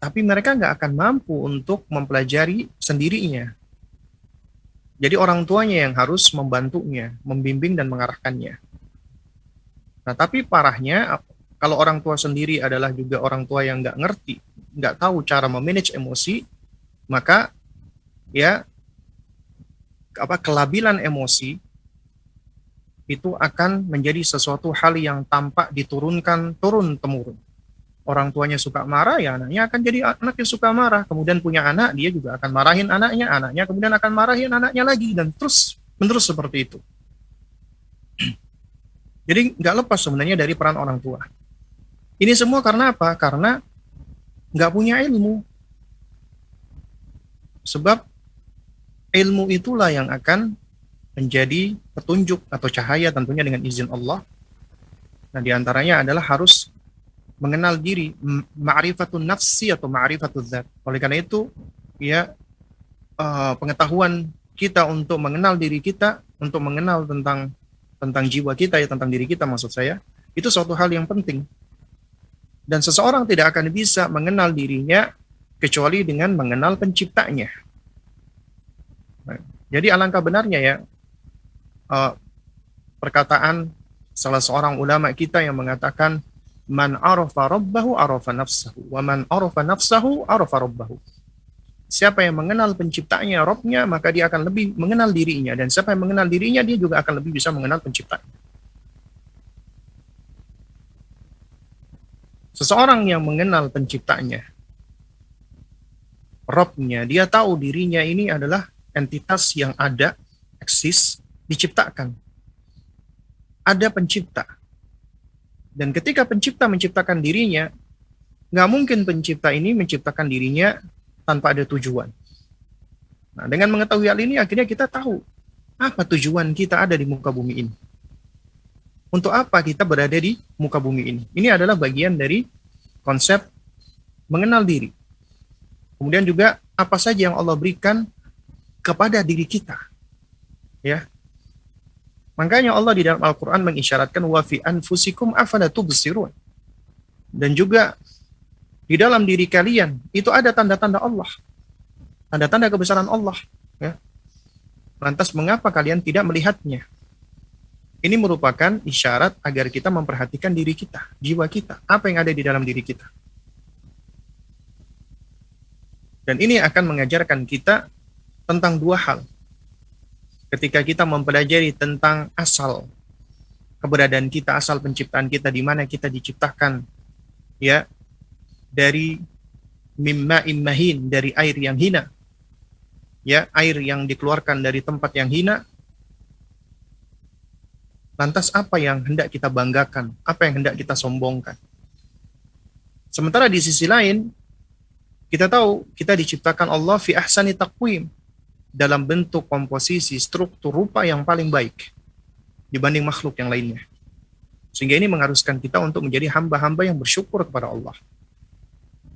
Tapi mereka nggak akan mampu untuk mempelajari sendirinya. Jadi orang tuanya yang harus membantunya, membimbing dan mengarahkannya. Nah, tapi parahnya kalau orang tua sendiri adalah juga orang tua yang nggak ngerti, nggak tahu cara memanage emosi, maka ya kelabilan emosi itu akan menjadi sesuatu hal yang tampak diturunkan turun temurun. Orang tuanya suka marah, ya anaknya akan jadi anak yang suka marah. Kemudian punya anak, dia juga akan marahin anaknya kemudian akan marahin anaknya lagi, dan terus menerus seperti itu. Jadi nggak lepas sebenarnya dari peran orang tua. Ini semua karena apa? Karena nggak punya ilmu. Sebab ilmu itulah yang akan menjadi petunjuk atau cahaya tentunya dengan izin Allah. Nah, diantaranya adalah harus mengenal diri, ma'rifatun nafsi atau ma'rifatun zat. Oleh karena itu, ya pengetahuan kita untuk mengenal diri kita, untuk mengenal tentang jiwa kita, ya tentang diri kita maksud saya, itu suatu hal yang penting. Dan seseorang tidak akan bisa mengenal dirinya kecuali dengan mengenal penciptanya. Nah, jadi alangkah benarnya ya perkataan salah seorang ulama kita yang mengatakan, man arafa rabbahu arafa nafsahu, wa man arafa nafsahu arafa rabbahu. Siapa yang mengenal penciptanya, Rabbnya, maka dia akan lebih mengenal dirinya. Dan siapa yang mengenal dirinya, dia juga akan lebih bisa mengenal penciptanya. Seseorang yang mengenal penciptanya, Rabbnya, dia tahu dirinya ini adalah entitas yang ada, eksis, diciptakan. Ada pencipta. Dan ketika pencipta menciptakan dirinya, nggak mungkin pencipta ini menciptakan dirinya tanpa ada tujuan. Nah, dengan mengetahui hal ini, akhirnya kita tahu apa tujuan kita ada di muka bumi ini. Untuk apa kita berada di muka bumi ini? Ini adalah bagian dari konsep mengenal diri. Kemudian juga apa saja yang Allah berikan kepada diri kita. Ya. Makanya Allah di dalam Al-Quran mengisyaratkan wa fi anfusikum afala tubsirun. Dan juga di dalam diri kalian itu ada tanda-tanda Allah. Tanda-tanda kebesaran Allah. Ya. Lantas mengapa kalian tidak melihatnya? Ini merupakan isyarat agar kita memperhatikan diri kita, jiwa kita, apa yang ada di dalam diri kita. Dan ini akan mengajarkan kita tentang dua hal. Ketika kita mempelajari tentang asal keberadaan kita, asal penciptaan kita, di mana kita diciptakan, ya, dari mimma'in mahin, dari air yang hina, ya, air yang dikeluarkan dari tempat yang hina. Lantas apa yang hendak kita banggakan, apa yang hendak kita sombongkan? Sementara di sisi lain, kita tahu kita diciptakan Allah fi ahsani taqwim, dalam bentuk komposisi, struktur, rupa yang paling baik dibanding makhluk yang lainnya. Sehingga ini mengharuskan kita untuk menjadi hamba-hamba yang bersyukur kepada Allah.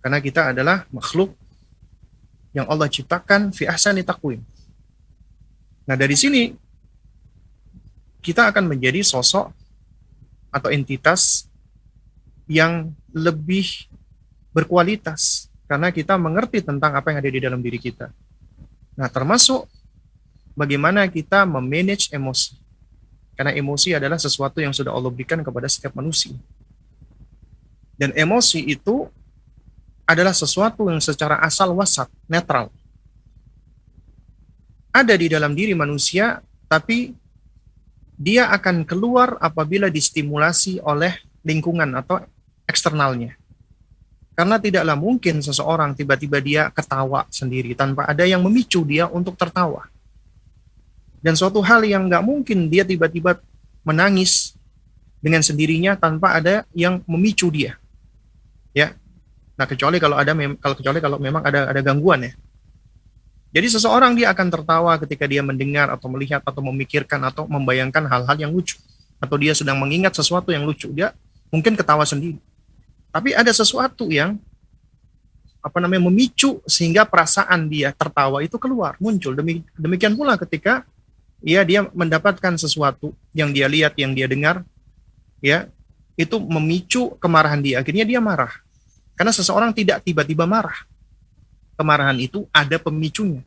Karena kita adalah makhluk yang Allah ciptakan fi ahsani taqwim. Nah, dari sini kita akan menjadi sosok atau entitas yang lebih berkualitas karena kita mengerti tentang apa yang ada di dalam diri kita. Nah, termasuk bagaimana kita memanage emosi. Karena emosi adalah sesuatu yang sudah Allah berikan kepada setiap manusia. Dan emosi itu adalah sesuatu yang secara asal wasat, netral. Ada di dalam diri manusia, tapi dia akan keluar apabila distimulasi oleh lingkungan atau eksternalnya. Karena tidaklah mungkin seseorang tiba-tiba dia ketawa sendiri tanpa ada yang memicu dia untuk tertawa. Dan suatu hal yang nggak mungkin dia tiba-tiba menangis dengan sendirinya tanpa ada yang memicu dia. Ya. Nah, kecuali kalau memang ada gangguan ya. Jadi seseorang dia akan tertawa ketika dia mendengar atau melihat atau memikirkan atau membayangkan hal-hal yang lucu. Atau dia sedang mengingat sesuatu yang lucu. Dia mungkin ketawa sendiri. Tapi ada sesuatu yang memicu sehingga perasaan dia tertawa itu keluar, muncul. Demikian pula ketika dia mendapatkan sesuatu yang dia lihat, yang dia dengar, ya, itu memicu kemarahan dia. Akhirnya dia marah. Karena seseorang tidak tiba-tiba marah. Kemarahan itu ada pemicunya.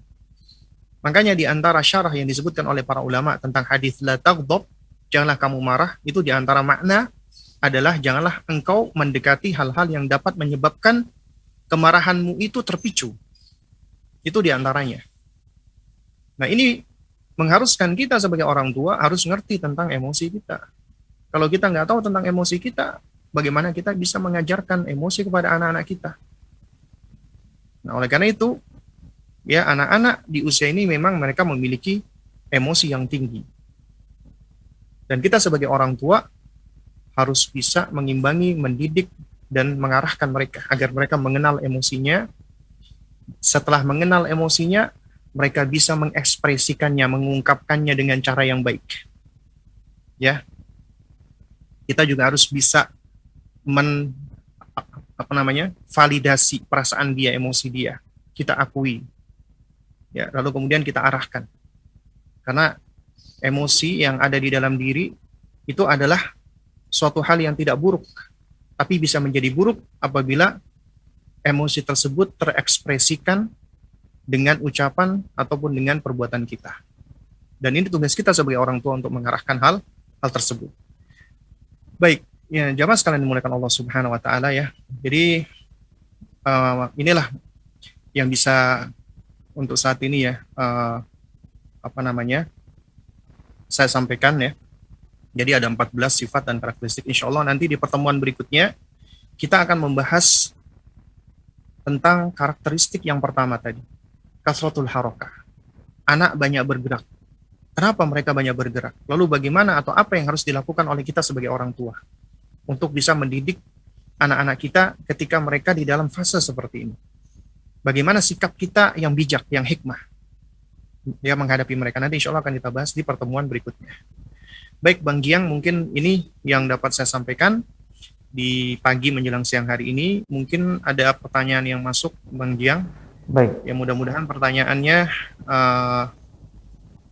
Makanya di antara syarah yang disebutkan oleh para ulama tentang hadis la taghdab, janganlah kamu marah, itu di antara makna adalah janganlah engkau mendekati hal-hal yang dapat menyebabkan kemarahanmu itu terpicu. Itu diantaranya. Nah, ini mengharuskan kita sebagai orang tua harus ngerti tentang emosi kita. Kalau kita nggak tahu tentang emosi kita, bagaimana kita bisa mengajarkan emosi kepada anak-anak kita? Nah, oleh karena itu, ya anak-anak di usia ini memang mereka memiliki emosi yang tinggi. Dan kita sebagai orang tua harus bisa mengimbangi, mendidik, dan mengarahkan mereka agar mereka mengenal emosinya. Setelah mengenal emosinya, mereka bisa mengekspresikannya, mengungkapkannya dengan cara yang baik. Ya, kita juga harus bisa validasi perasaan dia, emosi dia. Kita akui. Ya, lalu kemudian kita arahkan. Karena emosi yang ada di dalam diri itu adalah suatu hal yang tidak buruk, tapi bisa menjadi buruk apabila emosi tersebut terekspresikan dengan ucapan ataupun dengan perbuatan kita. Dan ini tugas kita sebagai orang tua untuk mengarahkan hal tersebut. Baik, ya jamaah sekalian dimuliakan Allah Subhanahu wa taala ya. Jadi inilah yang bisa untuk saat ini ya saya sampaikan ya. Jadi ada 14 sifat dan karakteristik. Insya Allah nanti di pertemuan berikutnya kita akan membahas tentang karakteristik yang pertama tadi. Kasratul harokah. Anak banyak bergerak. Kenapa mereka banyak bergerak? Lalu bagaimana atau apa yang harus dilakukan oleh kita sebagai orang tua untuk bisa mendidik anak-anak kita ketika mereka di dalam fase seperti ini? Bagaimana sikap kita yang bijak, yang hikmah ya menghadapi mereka? Nanti insya Allah akan kita bahas di pertemuan berikutnya. Baik Bang Giang, mungkin ini yang dapat saya sampaikan di pagi menjelang siang hari ini. Mungkin ada pertanyaan yang masuk Bang Giang. Baik. Ya mudah-mudahan pertanyaannya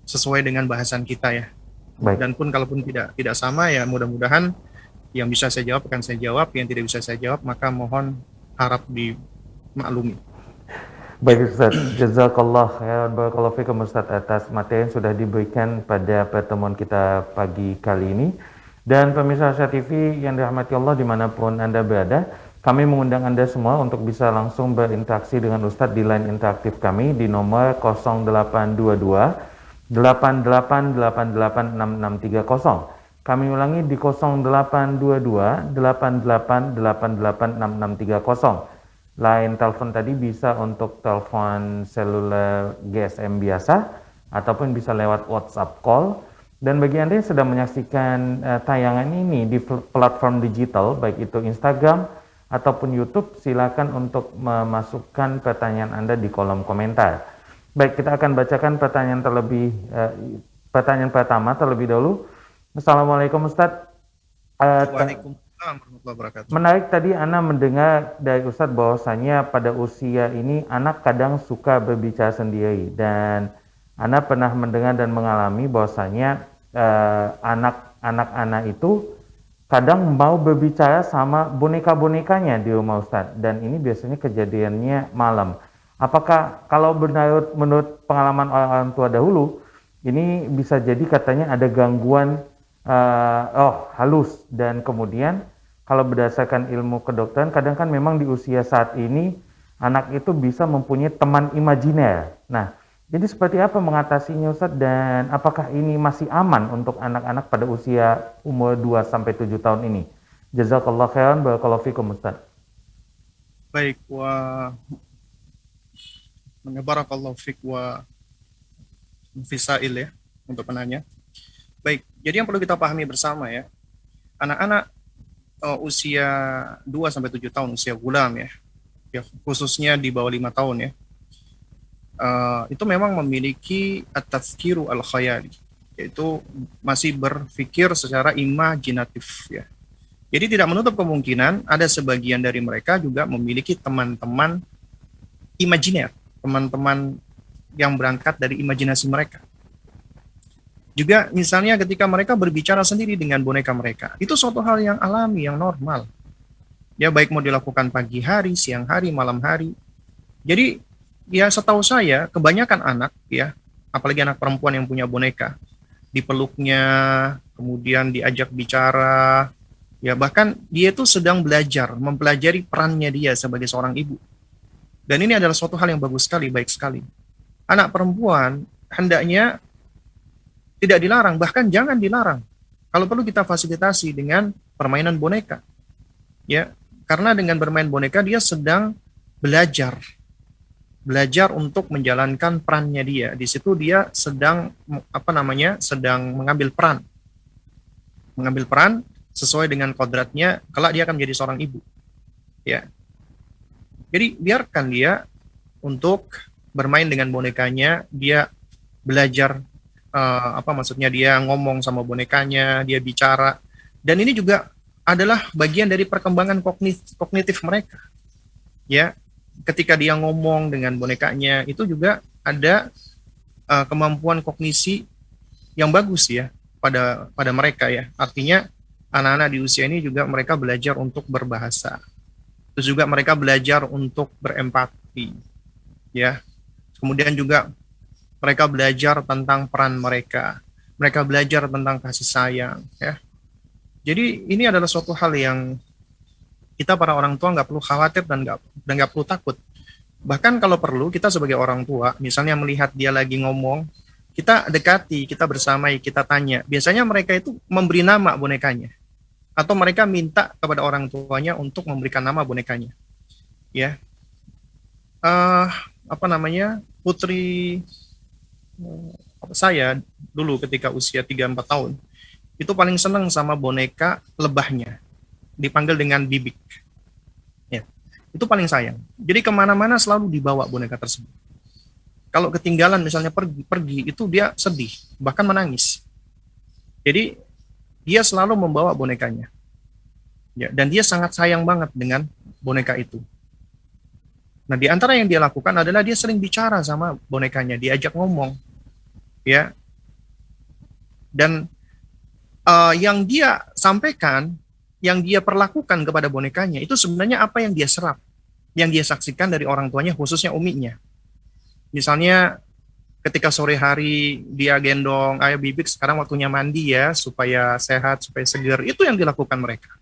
sesuai dengan bahasan kita ya. Baik. Dan pun kalaupun tidak sama ya mudah-mudahan yang bisa saya jawab akan saya jawab, yang tidak bisa saya jawab maka mohon harap dimaklumi. Baik Ustaz, jazakallah khairan barakallahu fikum Ustaz atas materi yang sudah diberikan pada pertemuan kita pagi kali ini. Dan pemirsa Asia TV yang dirahmati Allah dimanapun Anda berada, kami mengundang Anda semua untuk bisa langsung berinteraksi dengan Ustaz di line interaktif kami di nomor 0822 88886630. Kami ulangi di 0822 88886630. Line telepon tadi bisa untuk telepon seluler GSM biasa ataupun bisa lewat WhatsApp call. Dan bagi Anda yang sedang menyaksikan tayangan ini di platform digital baik itu Instagram ataupun YouTube, silakan untuk memasukkan pertanyaan Anda di kolom komentar. Baik, kita akan bacakan pertanyaan pertama terlebih dahulu. Assalamualaikum Ustadz. Waalaikumsalam warahmatullahi wabarakatuh. Menarik tadi Ana mendengar dari Ustadz bahwasanya pada usia ini anak kadang suka berbicara sendiri, dan Ana pernah mendengar dan mengalami bahwasanya anak-anak itu kadang mau berbicara sama boneka-bonekanya di rumah Ustadz, dan ini biasanya kejadiannya malam. Apakah kalau menurut pengalaman orang tua dahulu, ini bisa jadi katanya ada gangguan halus, dan kemudian kalau berdasarkan ilmu kedokteran kadang kan memang di usia saat ini anak itu bisa mempunyai teman imajiner. Nah, jadi seperti apa mengatasinya Ustadz, dan apakah ini masih aman untuk anak-anak pada usia umur 2-7 tahun ini? Jazakallah khairan barakallahu fikum Ustadz. Baik, barakallahu fik wa fisail ya untuk penanya. Baik, jadi yang perlu kita pahami bersama ya, anak-anak usia 2-7 tahun, usia gulam ya, khususnya di bawah 5 tahun ya, itu memang memiliki at-tafkiru al-khayali, yaitu masih berpikir secara imajinatif ya. Jadi tidak menutup kemungkinan ada sebagian dari mereka juga memiliki teman-teman imajiner, teman-teman yang berangkat dari imajinasi mereka. Juga misalnya ketika mereka berbicara sendiri dengan boneka mereka, itu suatu hal yang alami, yang normal. Ya baik mau dilakukan pagi hari, siang hari, malam hari. Jadi ya setahu saya kebanyakan anak ya, apalagi anak perempuan yang punya boneka, dipeluknya, kemudian diajak bicara, Ya, bahkan dia itu sedang belajar, mempelajari perannya dia sebagai seorang ibu. Dan ini adalah suatu hal yang bagus sekali, baik sekali. Anak perempuan hendaknya tidak dilarang, bahkan jangan dilarang. Kalau perlu kita fasilitasi dengan permainan boneka. Ya, karena dengan bermain boneka dia sedang belajar, belajar untuk menjalankan perannya dia. Di situ dia sedang sedang mengambil peran sesuai dengan kodratnya. Kelak dia akan menjadi seorang ibu. Ya, jadi biarkan dia untuk bermain dengan bonekanya, dia belajar maksudnya dia ngomong sama bonekanya, dia bicara. Dan ini juga adalah bagian dari perkembangan kognitif mereka. Ya, ketika dia ngomong dengan bonekanya, itu juga ada kemampuan kognisi yang bagus ya pada mereka ya. Artinya anak-anak di usia ini juga mereka belajar untuk berbahasa. Terus juga mereka belajar untuk berempati, ya. Kemudian juga mereka belajar tentang peran mereka. Mereka belajar tentang kasih sayang, ya. Jadi ini adalah suatu hal yang kita para orang tua nggak perlu khawatir dan nggak perlu takut. Bahkan kalau perlu kita sebagai orang tua, misalnya melihat dia lagi ngomong, kita dekati, kita bersamai, kita tanya. Biasanya mereka itu memberi nama bonekanya. Atau mereka minta kepada orang tuanya untuk memberikan nama bonekanya, ya. Putri saya dulu ketika usia 3-4 tahun itu paling senang sama boneka lebahnya, dipanggil dengan Bibik, ya. Itu paling sayang. Jadi kemana-mana selalu dibawa boneka tersebut. Kalau ketinggalan misalnya pergi itu dia sedih, bahkan menangis. Jadi dia selalu membawa bonekanya. Ya, dan dia sangat sayang banget dengan boneka itu. Nah, di antara yang dia lakukan adalah dia sering bicara sama bonekanya, diajak ngomong. Ya. Dan yang dia sampaikan, yang dia perlakukan kepada bonekanya, itu sebenarnya apa yang dia serap, yang dia saksikan dari orang tuanya, khususnya uminya. Misalnya, ketika sore hari dia gendong, ayo Bibik sekarang waktunya mandi ya, supaya sehat, supaya segar, itu yang dilakukan mereka.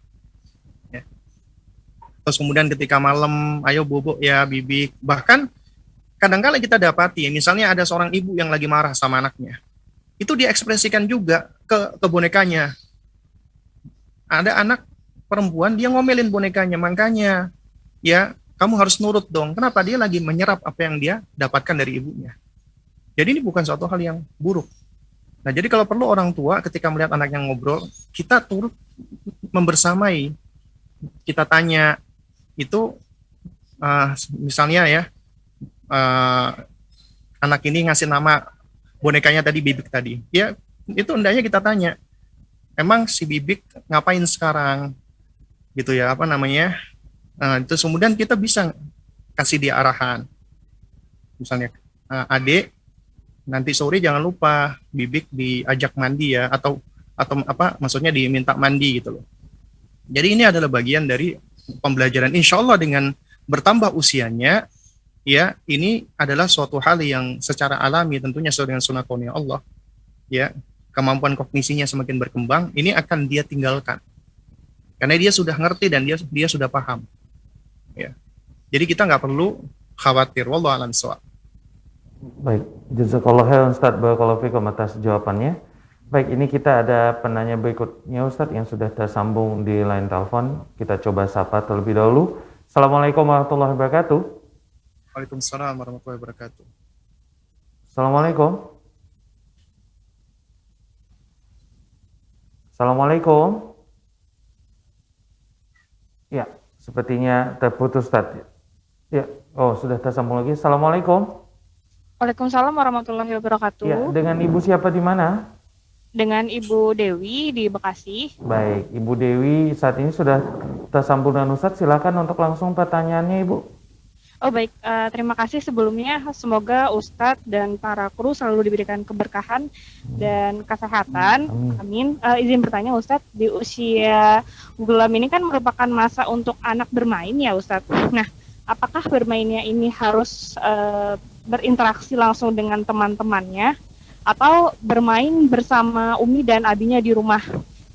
Terus kemudian ketika malam, ayo bobok ya Bibik. Bahkan kadang-kala kita dapati, misalnya ada seorang ibu yang lagi marah sama anaknya. Itu dia ekspresikan juga ke bonekanya. Ada anak perempuan, dia ngomelin bonekanya. Makanya, ya kamu harus nurut dong. Kenapa? Dia lagi menyerap apa yang dia dapatkan dari ibunya. Jadi ini bukan suatu hal yang buruk. Nah, jadi kalau perlu orang tua ketika melihat anak yang ngobrol, kita turut membersamai. Kita tanya, itu misalnya ya anak ini ngasih nama bonekanya tadi Bibik tadi, ya itu hendaknya kita tanya, emang si Bibik ngapain sekarang gitu ya, itu kemudian kita bisa kasih dia arahan, misalnya adek nanti sore jangan lupa Bibik diajak mandi ya, atau maksudnya diminta mandi gitu loh. Jadi ini adalah bagian dari pembelajaran. Insya Allah dengan bertambah usianya, ya ini adalah suatu hal yang secara alami tentunya sesuai dengan sunnah kauniyah Allah. Ya, kemampuan kognisinya semakin berkembang, ini akan dia tinggalkan karena dia sudah ngerti dan dia sudah paham. Ya, jadi kita nggak perlu khawatir. Wallahu a'lam bishawab. Baik, jazakallahu khairan Ustaz, barakallahu fikum atas jawabannya. Baik, ini kita ada penanya berikutnya Ustadz yang sudah tersambung di line telepon. Kita coba sapa terlebih dahulu. Assalamualaikum warahmatullahi wabarakatuh. Waalaikumsalam warahmatullahi wabarakatuh. Assalamualaikum. Assalamualaikum. Ya, sepertinya terputus Ustadz. Ya, sudah tersambung lagi. Assalamualaikum. Waalaikumsalam warahmatullahi wabarakatuh. Ya, dengan Ibu siapa di mana? Dengan Ibu Dewi di Bekasi. Baik, Ibu Dewi saat ini sudah tersambung dengan Ustadz. Silakan untuk langsung pertanyaannya, Ibu. Oh baik, terima kasih sebelumnya. Semoga Ustadz dan para kru selalu diberikan keberkahan dan kesehatan. Amin. Izin bertanya Ustadz, di usia gulam ini kan merupakan masa untuk anak bermain ya Ustadz. Nah, apakah bermainnya ini harus berinteraksi langsung dengan teman-temannya, atau bermain bersama Umi dan abinya di rumah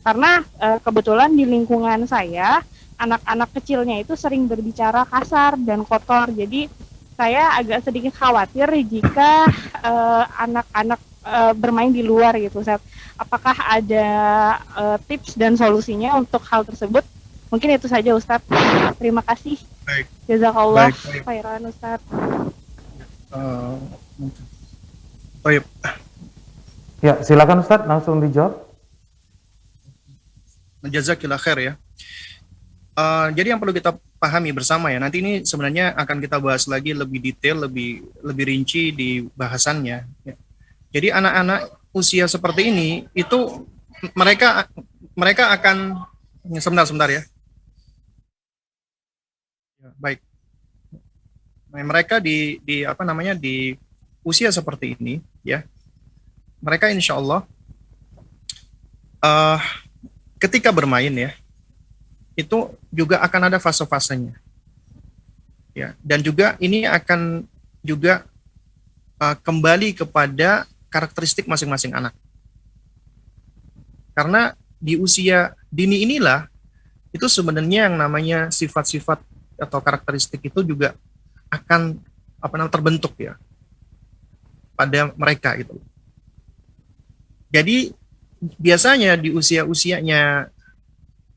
Karena kebetulan di lingkungan saya anak-anak kecilnya itu sering berbicara kasar dan kotor. Jadi saya agak sedikit khawatir jika anak-anak bermain di luar gitu, Ustaz. Apakah ada tips dan solusinya untuk hal tersebut? Mungkin itu saja, Ustaz. Terima kasih. Baik. Jazakallah Baik. khairan, Ustaz. Baik. Ya, silakan Ustadz langsung dijawab. Jazakillah khair ya. Jadi yang perlu kita pahami bersama ya, nanti ini sebenarnya akan kita bahas lagi lebih detail, lebih rinci di bahasannya. Ya. Jadi anak-anak usia seperti ini itu mereka akan sebentar ya. Baik. Nah, mereka di usia seperti ini ya, mereka insya Allah ketika bermain ya, itu juga akan ada fase-fasenya ya, dan juga ini akan juga kembali kepada karakteristik masing-masing anak, karena di usia dini inilah itu sebenarnya yang namanya sifat-sifat atau karakteristik itu juga akan terbentuk ya pada mereka gitu. Jadi biasanya di usia-usianya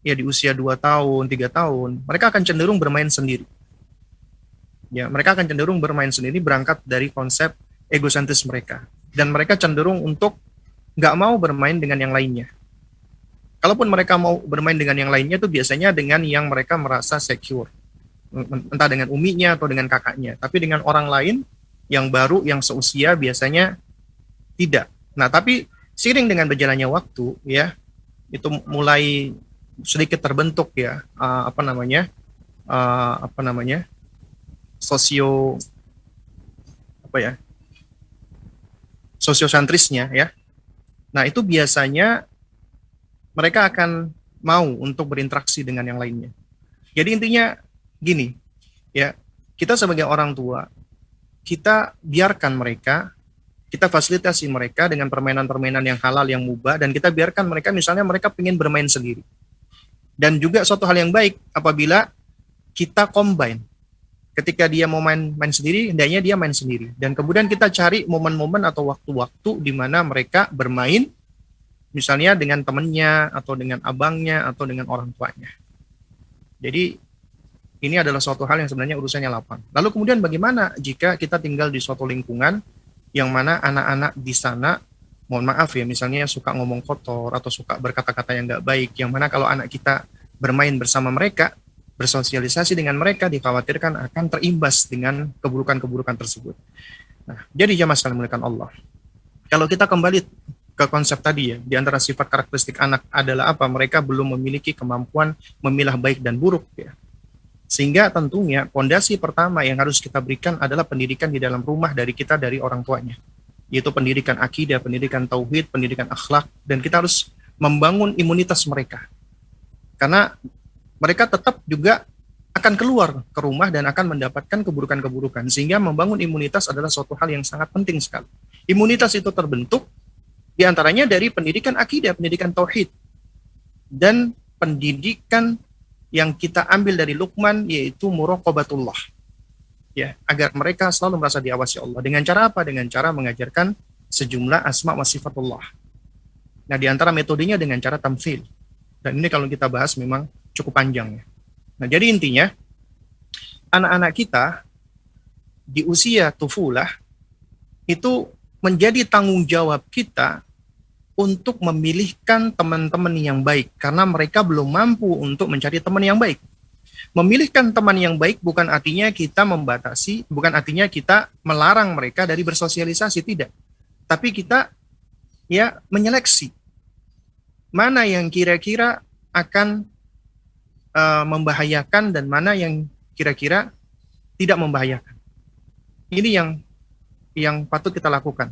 ya, di usia 2 tahun, 3 tahun, mereka akan cenderung bermain sendiri. Ya, mereka akan cenderung bermain sendiri berangkat dari konsep egosentris mereka. Dan mereka cenderung untuk nggak mau bermain dengan yang lainnya. Kalaupun mereka mau bermain dengan yang lainnya, itu biasanya dengan yang mereka merasa secure. Entah dengan uminya atau dengan kakaknya. Tapi dengan orang lain yang baru, yang seusia, biasanya tidak. Nah, tapi seiring dengan berjalannya waktu, ya, itu mulai sedikit terbentuk ya, sosiosentrisnya ya. Nah, itu biasanya mereka akan mau untuk berinteraksi dengan yang lainnya. Jadi intinya gini, ya, kita sebagai orang tua, kita biarkan mereka, kita fasilitasi mereka dengan permainan-permainan yang halal, yang mubah, dan kita biarkan mereka, misalnya mereka ingin bermain sendiri. Dan juga suatu hal yang baik apabila kita combine. Ketika dia mau main sendiri, hendaknya dia main sendiri. Dan kemudian kita cari momen-momen atau waktu-waktu di mana mereka bermain, misalnya dengan temannya, atau dengan abangnya, atau dengan orang tuanya. Jadi ini adalah suatu hal yang sebenarnya urusannya lapang. Lalu kemudian bagaimana jika kita tinggal di suatu lingkungan yang mana anak-anak di sana, mohon maaf ya, misalnya suka ngomong kotor atau suka berkata-kata yang nggak baik, yang mana kalau anak kita bermain bersama mereka, bersosialisasi dengan mereka, dikhawatirkan akan terimbas dengan keburukan-keburukan tersebut. Nah, jadi jamaah sekalian dimuliakan Allah. Kalau kita kembali ke konsep tadi ya, di antara sifat karakteristik anak adalah apa? Mereka belum memiliki kemampuan memilah baik dan buruk ya. Sehingga tentunya fondasi pertama yang harus kita berikan adalah pendidikan di dalam rumah dari kita, dari orang tuanya. Yaitu pendidikan akidah, pendidikan tauhid, pendidikan akhlak, dan kita harus membangun imunitas mereka. Karena mereka tetap juga akan keluar ke rumah dan akan mendapatkan keburukan-keburukan. Sehingga membangun imunitas adalah suatu hal yang sangat penting sekali. Imunitas itu terbentuk diantaranya dari pendidikan akidah, pendidikan tauhid, dan pendidikan yang kita ambil dari Luqman, yaitu muraqabatullah. Ya, agar mereka selalu merasa diawasi Allah. Dengan cara apa? Dengan cara mengajarkan sejumlah asma wa sifatullah. Nah, di antara metodenya dengan cara tamtsil. Dan ini kalau kita bahas memang cukup panjang ya. Nah, jadi intinya anak-anak kita di usia tufulah itu menjadi tanggung jawab kita untuk memilihkan teman-teman yang baik, karena mereka belum mampu untuk mencari teman yang baik. Memilihkan teman yang baik bukan artinya kita membatasi, bukan artinya kita melarang mereka dari bersosialisasi, tidak. Tapi kita ya menyeleksi mana yang kira-kira akan membahayakan dan mana yang kira-kira tidak membahayakan. Ini yang patut kita lakukan.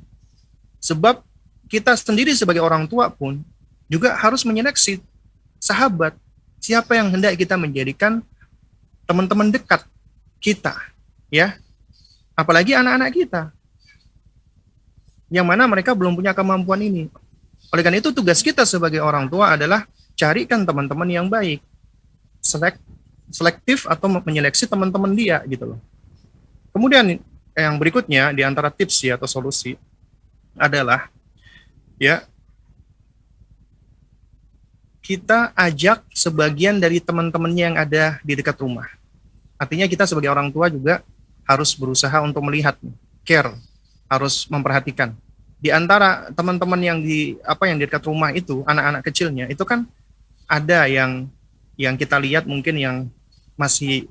Sebab kita sendiri sebagai orang tua pun juga harus menyeleksi sahabat, siapa yang hendak kita menjadikan teman-teman dekat kita, ya. Apalagi anak-anak kita, yang mana mereka belum punya kemampuan ini. Oleh karena itu tugas kita sebagai orang tua adalah carikan teman-teman yang baik, selektif atau menyeleksi teman-teman dia gitu loh. Kemudian yang berikutnya di antara tips ya atau solusi adalah ya kita ajak sebagian dari teman-temannya yang ada di dekat rumah. Artinya kita sebagai orang tua juga harus berusaha untuk melihat, care, harus memperhatikan. Di antara teman-teman yang di dekat rumah itu, anak-anak kecilnya itu kan ada yang kita lihat mungkin yang masih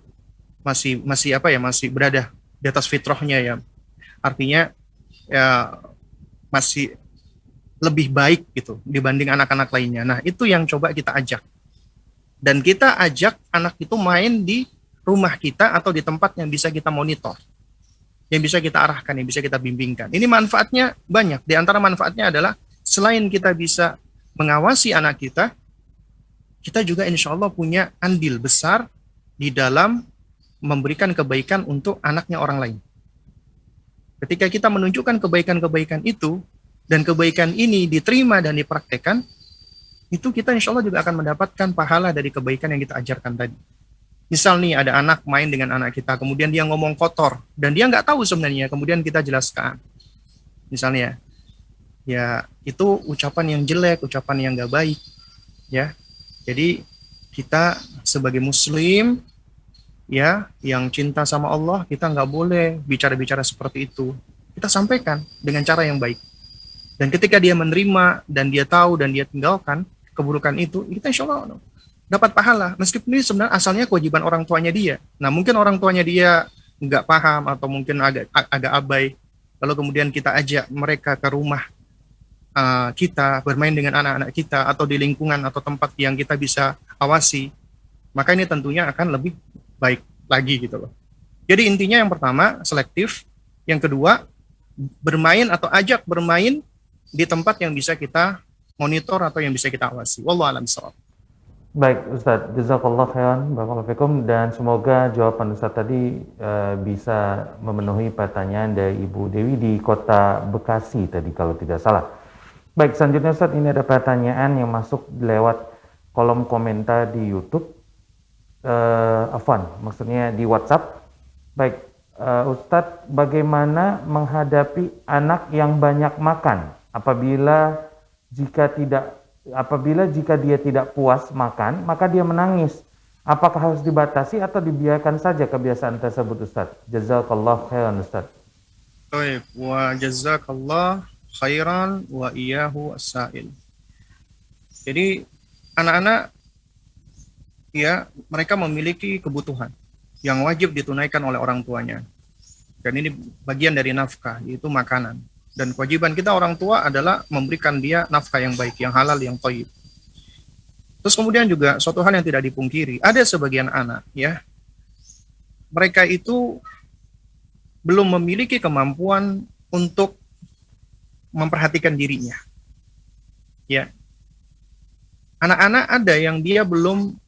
berada di atas fitrahnya ya. Artinya ya masih lebih baik gitu dibanding anak-anak lainnya. Nah, itu yang coba kita ajak. Dan kita ajak anak itu main di rumah kita atau di tempat yang bisa kita monitor, yang bisa kita arahkan, yang bisa kita bimbingkan. Ini manfaatnya banyak. Di antara manfaatnya adalah selain kita bisa mengawasi anak kita juga insya Allah punya andil besar di dalam memberikan kebaikan untuk anaknya orang lain. Ketika kita menunjukkan kebaikan-kebaikan itu, dan kebaikan ini diterima dan dipraktekkan, itu kita insya Allah juga akan mendapatkan pahala dari kebaikan yang kita ajarkan tadi. Misal nih ada anak main dengan anak kita, kemudian dia ngomong kotor, dan dia nggak tahu sebenarnya, kemudian kita jelaskan. Misalnya, ya itu ucapan yang jelek, ucapan yang nggak baik. Ya, jadi kita sebagai muslim, ya yang cinta sama Allah, kita nggak boleh bicara-bicara seperti itu. Kita sampaikan dengan cara yang baik. Dan ketika dia menerima, dan dia tahu, dan dia tinggalkan keburukan itu, kita insya Allah dapat pahala. Meskipun ini sebenarnya asalnya kewajiban orang tuanya dia. Nah, mungkin orang tuanya dia nggak paham, atau mungkin agak abai. Lalu kemudian kita ajak mereka ke rumah kita, bermain dengan anak-anak kita, atau di lingkungan atau tempat yang kita bisa awasi. Maka ini tentunya akan lebih baik lagi gitu loh. Jadi intinya yang pertama, selektif. Yang kedua, bermain atau ajak bermain di tempat yang bisa kita monitor atau yang bisa kita awasi. Wallahu a'lam bishawab. Baik Ustadz, jazakallah khairan, barakallahu fikum, dan semoga jawaban Ustadz tadi bisa memenuhi pertanyaan dari Ibu Dewi di Kota Bekasi tadi kalau tidak salah. Baik, selanjutnya Ustadz, ini ada pertanyaan yang masuk lewat kolom komentar di YouTube. Maksudnya di WhatsApp. Baik, Ustadz, bagaimana menghadapi anak yang banyak makan apabila jika dia tidak puas makan, maka dia menangis? Apakah harus dibatasi atau dibiarkan saja kebiasaan tersebut, Ustadz? Jazakallah khairan, Ustadz. Baik, wa jazakallah khairan wa iyyahu as-sa'il. Jadi anak-anak ya mereka memiliki kebutuhan yang wajib ditunaikan oleh orang tuanya. Dan ini bagian dari nafkah, yaitu makanan. Dan kewajiban kita orang tua adalah memberikan dia nafkah yang baik, yang halal, yang thayyib. Terus kemudian juga suatu hal yang tidak dipungkiri, ada sebagian anak ya, mereka itu belum memiliki kemampuan untuk memperhatikan dirinya. Ya. Anak-anak ada yang dia belum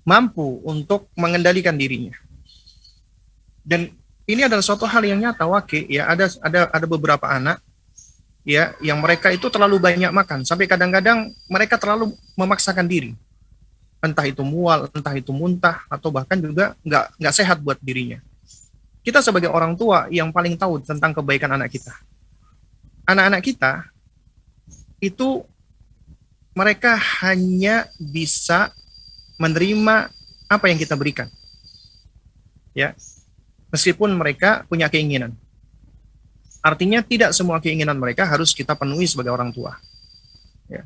mampu untuk mengendalikan dirinya. Dan ini adalah suatu hal yang nyata, wakil ya, ada beberapa anak ya yang mereka itu terlalu banyak makan sampai kadang-kadang mereka terlalu memaksakan diri, entah itu mual, entah itu muntah, atau bahkan juga nggak sehat buat dirinya. Kita sebagai orang tua yang paling tahu tentang kebaikan anak kita. Anak-anak kita itu mereka hanya bisa menerima apa yang kita berikan, ya. Meskipun mereka punya keinginan. Artinya tidak semua keinginan mereka harus kita penuhi sebagai orang tua. Ya.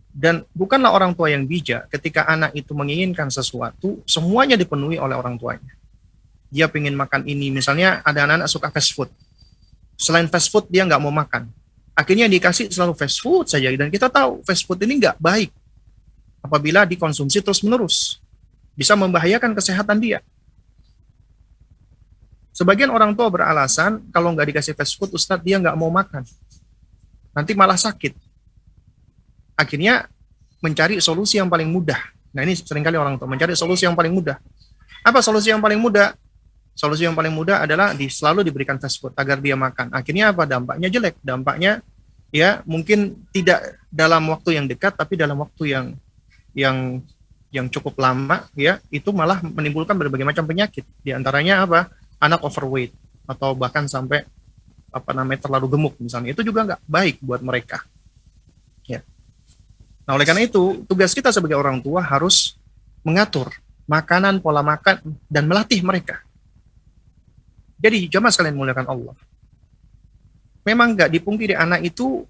Dan bukanlah orang tua yang bijak ketika anak itu menginginkan sesuatu, semuanya dipenuhi oleh orang tuanya. Dia pengen makan ini, misalnya ada anak-anak suka fast food. Selain fast food dia nggak mau makan. Akhirnya dikasih selalu fast food saja. Dan kita tahu fast food ini nggak baik apabila dikonsumsi terus-menerus. Bisa membahayakan kesehatan dia. Sebagian orang tua beralasan kalau nggak dikasih fast food, Ustadz dia nggak mau makan, nanti malah sakit. Akhirnya mencari solusi yang paling mudah. Nah ini seringkali orang tua mencari solusi yang paling mudah. Apa solusi yang paling mudah? Solusi yang paling mudah adalah selalu diberikan fast food agar dia makan. Akhirnya apa? Dampaknya jelek. Dampaknya ya mungkin tidak dalam waktu yang dekat, tapi dalam waktu yang yang cukup lama, ya itu malah menimbulkan berbagai macam penyakit. Di antaranya apa? Anak overweight atau bahkan sampai terlalu gemuk misalnya. Itu juga nggak baik buat mereka. Ya. Nah, oleh karena itu tugas kita sebagai orang tua harus mengatur makanan, pola makan, dan melatih mereka. Jadi jamaah sekalian muliakan Allah. Memang nggak dipungkiri anak itu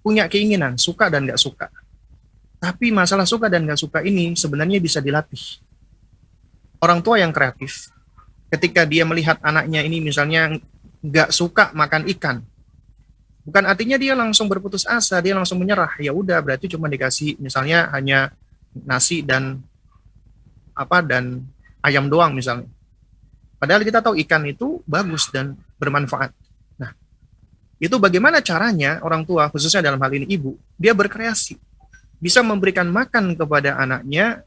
punya keinginan, suka dan nggak suka. Tapi masalah suka dan nggak suka ini sebenarnya bisa dilatih. Orang tua yang kreatif, ketika dia melihat anaknya ini misalnya nggak suka makan ikan, bukan artinya dia langsung berputus asa, dia langsung menyerah. Ya udah, berarti cuma dikasih misalnya hanya nasi dan ayam doang misalnya. Padahal kita tahu ikan itu bagus dan bermanfaat. Nah, itu bagaimana caranya orang tua, khususnya dalam hal ini ibu, dia berkreasi. Bisa memberikan makan kepada anaknya,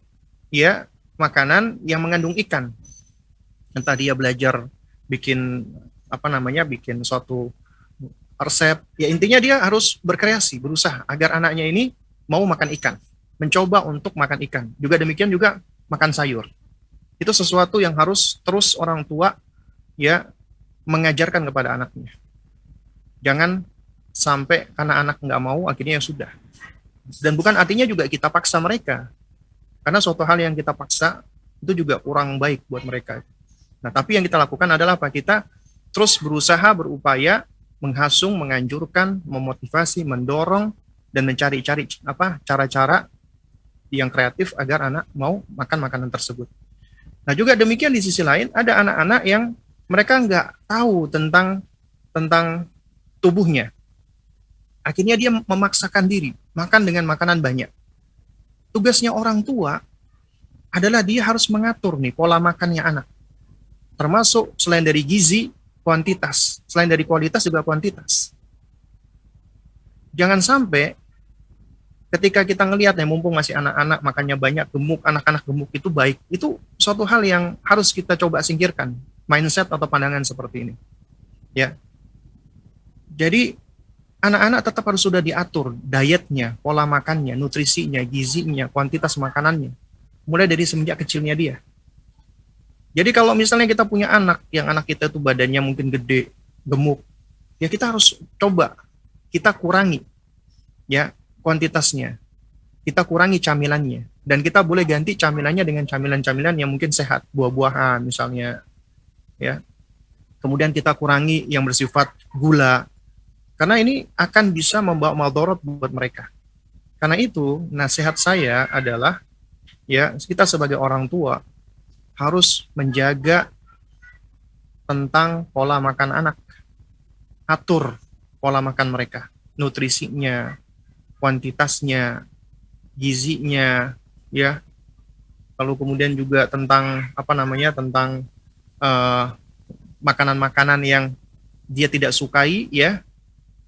ya, makanan yang mengandung ikan. Entah dia belajar bikin bikin suatu resep. Ya intinya dia harus berkreasi, berusaha agar anaknya ini mau makan ikan, mencoba untuk makan ikan. Juga demikian juga makan sayur. Itu sesuatu yang harus terus orang tua ya mengajarkan kepada anaknya. Jangan sampai karena anak nggak mau akhirnya ya sudah. Dan bukan artinya juga kita paksa mereka. Karena suatu hal yang kita paksa itu juga kurang baik buat mereka. Nah, tapi yang kita lakukan adalah apa? Kita terus berusaha, berupaya menghasung, menganjurkan, memotivasi, mendorong, dan mencari-cari cara-cara yang kreatif agar anak mau makan makanan tersebut. Nah, juga demikian di sisi lain ada anak-anak yang mereka nggak tahu tentang tubuhnya. Akhirnya dia memaksakan diri makan dengan makanan banyak. Tugasnya orang tua adalah dia harus mengatur nih pola makannya anak. Termasuk selain dari gizi, kuantitas. Selain dari kualitas juga kuantitas. Jangan sampai ketika kita ngelihat mumpung masih anak-anak makannya banyak, gemuk, anak-anak gemuk itu baik. Itu suatu hal yang harus kita coba singkirkan. Mindset atau pandangan seperti ini. Ya. Jadi anak-anak tetap harus sudah diatur dietnya, pola makannya, nutrisinya, gizinya, kuantitas makanannya. Mulai dari semenjak kecilnya dia. Jadi kalau misalnya kita punya anak, yang anak kita itu badannya mungkin gede, gemuk, ya kita harus coba, kita kurangi ya kuantitasnya. Kita kurangi camilannya. Dan kita boleh ganti camilannya dengan camilan-camilan yang mungkin sehat, buah-buahan misalnya. Ya. Kemudian kita kurangi yang bersifat gula, karena ini akan bisa membawa maldorot buat mereka. Karena itu, nasihat saya adalah, ya kita sebagai orang tua harus menjaga tentang pola makan anak. Atur pola makan mereka, nutrisinya, kuantitasnya, gizinya, ya. Lalu kemudian juga tentang tentang makanan-makanan yang dia tidak sukai, ya.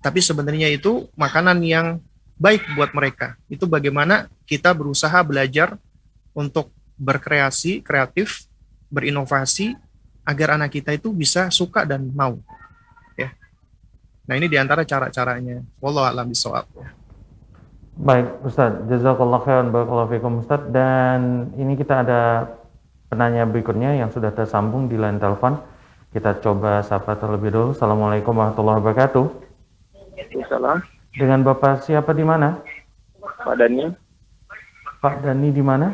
Tapi sebenarnya itu makanan yang baik buat mereka. Itu bagaimana kita berusaha belajar untuk berkreasi, kreatif, berinovasi, agar anak kita itu bisa suka dan mau. Ya. Nah ini diantara cara-caranya. Wallahu a'lam bishawab. Baik, Ustaz. Jazakallah khairan, barakallahu fikum, Ustaz. Dan ini kita ada penanya berikutnya yang sudah tersambung di line telepon. Kita coba sapa terlebih dulu. Assalamualaikum warahmatullahi wabarakatuh. Salam. Dengan Bapak siapa di mana? Pak Dani. Pak Dani di mana?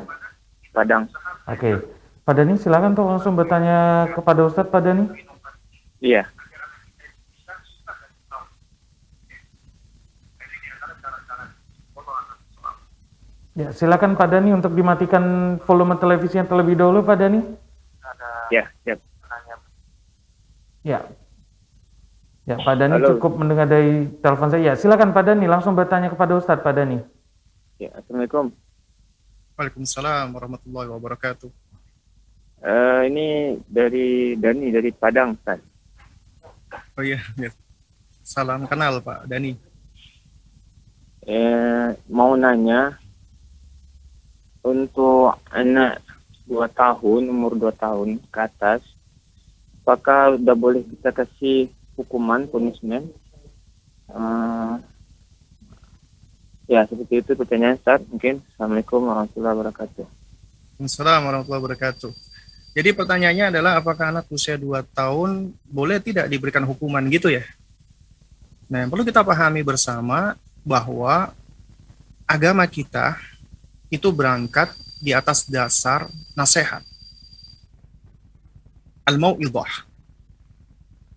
Padang. Oke. Pak Dani silakan tuh langsung bertanya kepada Ustadz, Pak Dani. Iya. Ya, silakan Pak Dani untuk dimatikan volume televisinya terlebih dahulu, Pak Dani. Ya, siap. Ya. Ya, Pak Dani Halo. cukup mendengar dari telepon saya. Ya, silakan Pak Dani langsung bertanya kepada Ustadz, Pak Dani. Ya, Assalamualaikum. Waalaikumsalam warahmatullahi wabarakatuh. Ini dari Dani dari Padang, Ustaz. Oh iya, ya. Salam kenal Pak Dani. Mau nanya untuk anak 2 tahun, umur 2 tahun ke atas, apakah udah boleh kita kasih hukuman, punishment? Eh, ya seperti itu pertanyaan Ustaz. Mungkin Assalamualaikum warahmatullahi wabarakatuh. Assalamualaikum warahmatullahi wabarakatuh. Jadi pertanyaannya adalah apakah anak usia 2 tahun boleh tidak diberikan hukuman gitu ya? Nah, yang perlu kita pahami bersama bahwa agama kita itu berangkat di atas dasar nasihat. Al-mau'idhah.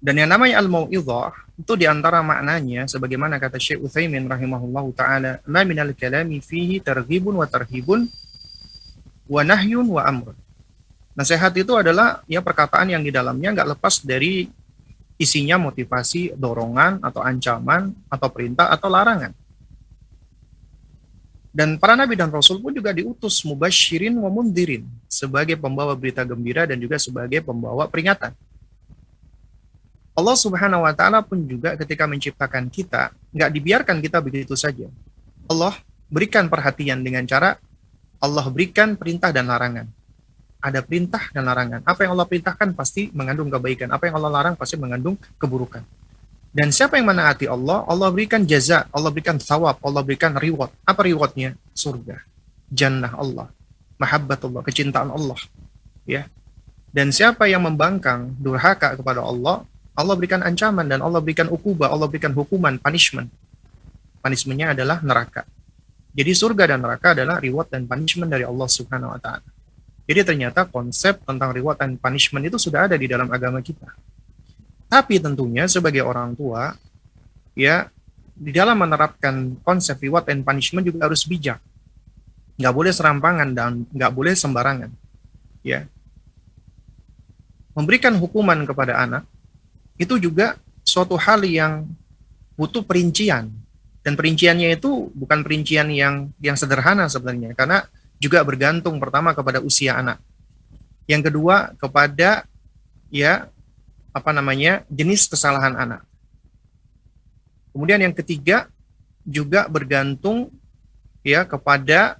Dan yang namanya al-mau'idhah itu diantara maknanya sebagaimana kata Syekh Utsaimin rahimahullahu taala, "Ma minal kalami fihi targhibun wa tarhibun wa nahyun wa amrun." Nasihat itu adalah ya perkataan yang di dalamnya nggak lepas dari isinya motivasi, dorongan atau ancaman atau perintah atau larangan. Dan para nabi dan rasul pun juga diutus mubasyirin wa mundhirin, sebagai pembawa berita gembira dan juga sebagai pembawa peringatan. Allah Subhanahu wa taala pun juga ketika menciptakan kita, nggak dibiarkan kita begitu saja. Allah berikan perhatian dengan cara Allah berikan perintah dan larangan. Ada perintah dan larangan. Apa yang Allah perintahkan pasti mengandung kebaikan. Apa yang Allah larang pasti mengandung keburukan. Dan siapa yang menaati Allah, Allah berikan jaza, Allah berikan thawab, Allah berikan reward. Apa rewardnya? Surga, jannah Allah, mahabbatullah, kecintaan Allah. Ya. Dan siapa yang membangkang, durhaka kepada Allah, Allah berikan ancaman dan Allah berikan ukubah, Allah berikan hukuman, punishment. Punishmentnya adalah neraka. Jadi surga dan neraka adalah reward dan punishment dari Allah Subhanahu wa taala. Jadi ternyata konsep tentang reward dan punishment itu sudah ada di dalam agama kita. Tapi tentunya sebagai orang tua, ya, di dalam menerapkan konsep reward and punishment juga harus bijak. Nggak boleh serampangan dan nggak boleh sembarangan. Ya. Memberikan hukuman kepada anak itu juga suatu hal yang butuh perincian. Dan perinciannya itu bukan perincian yang sederhana sebenarnya, karena juga bergantung pertama kepada usia anak. Yang kedua kepada jenis kesalahan anak. Kemudian yang ketiga juga bergantung kepada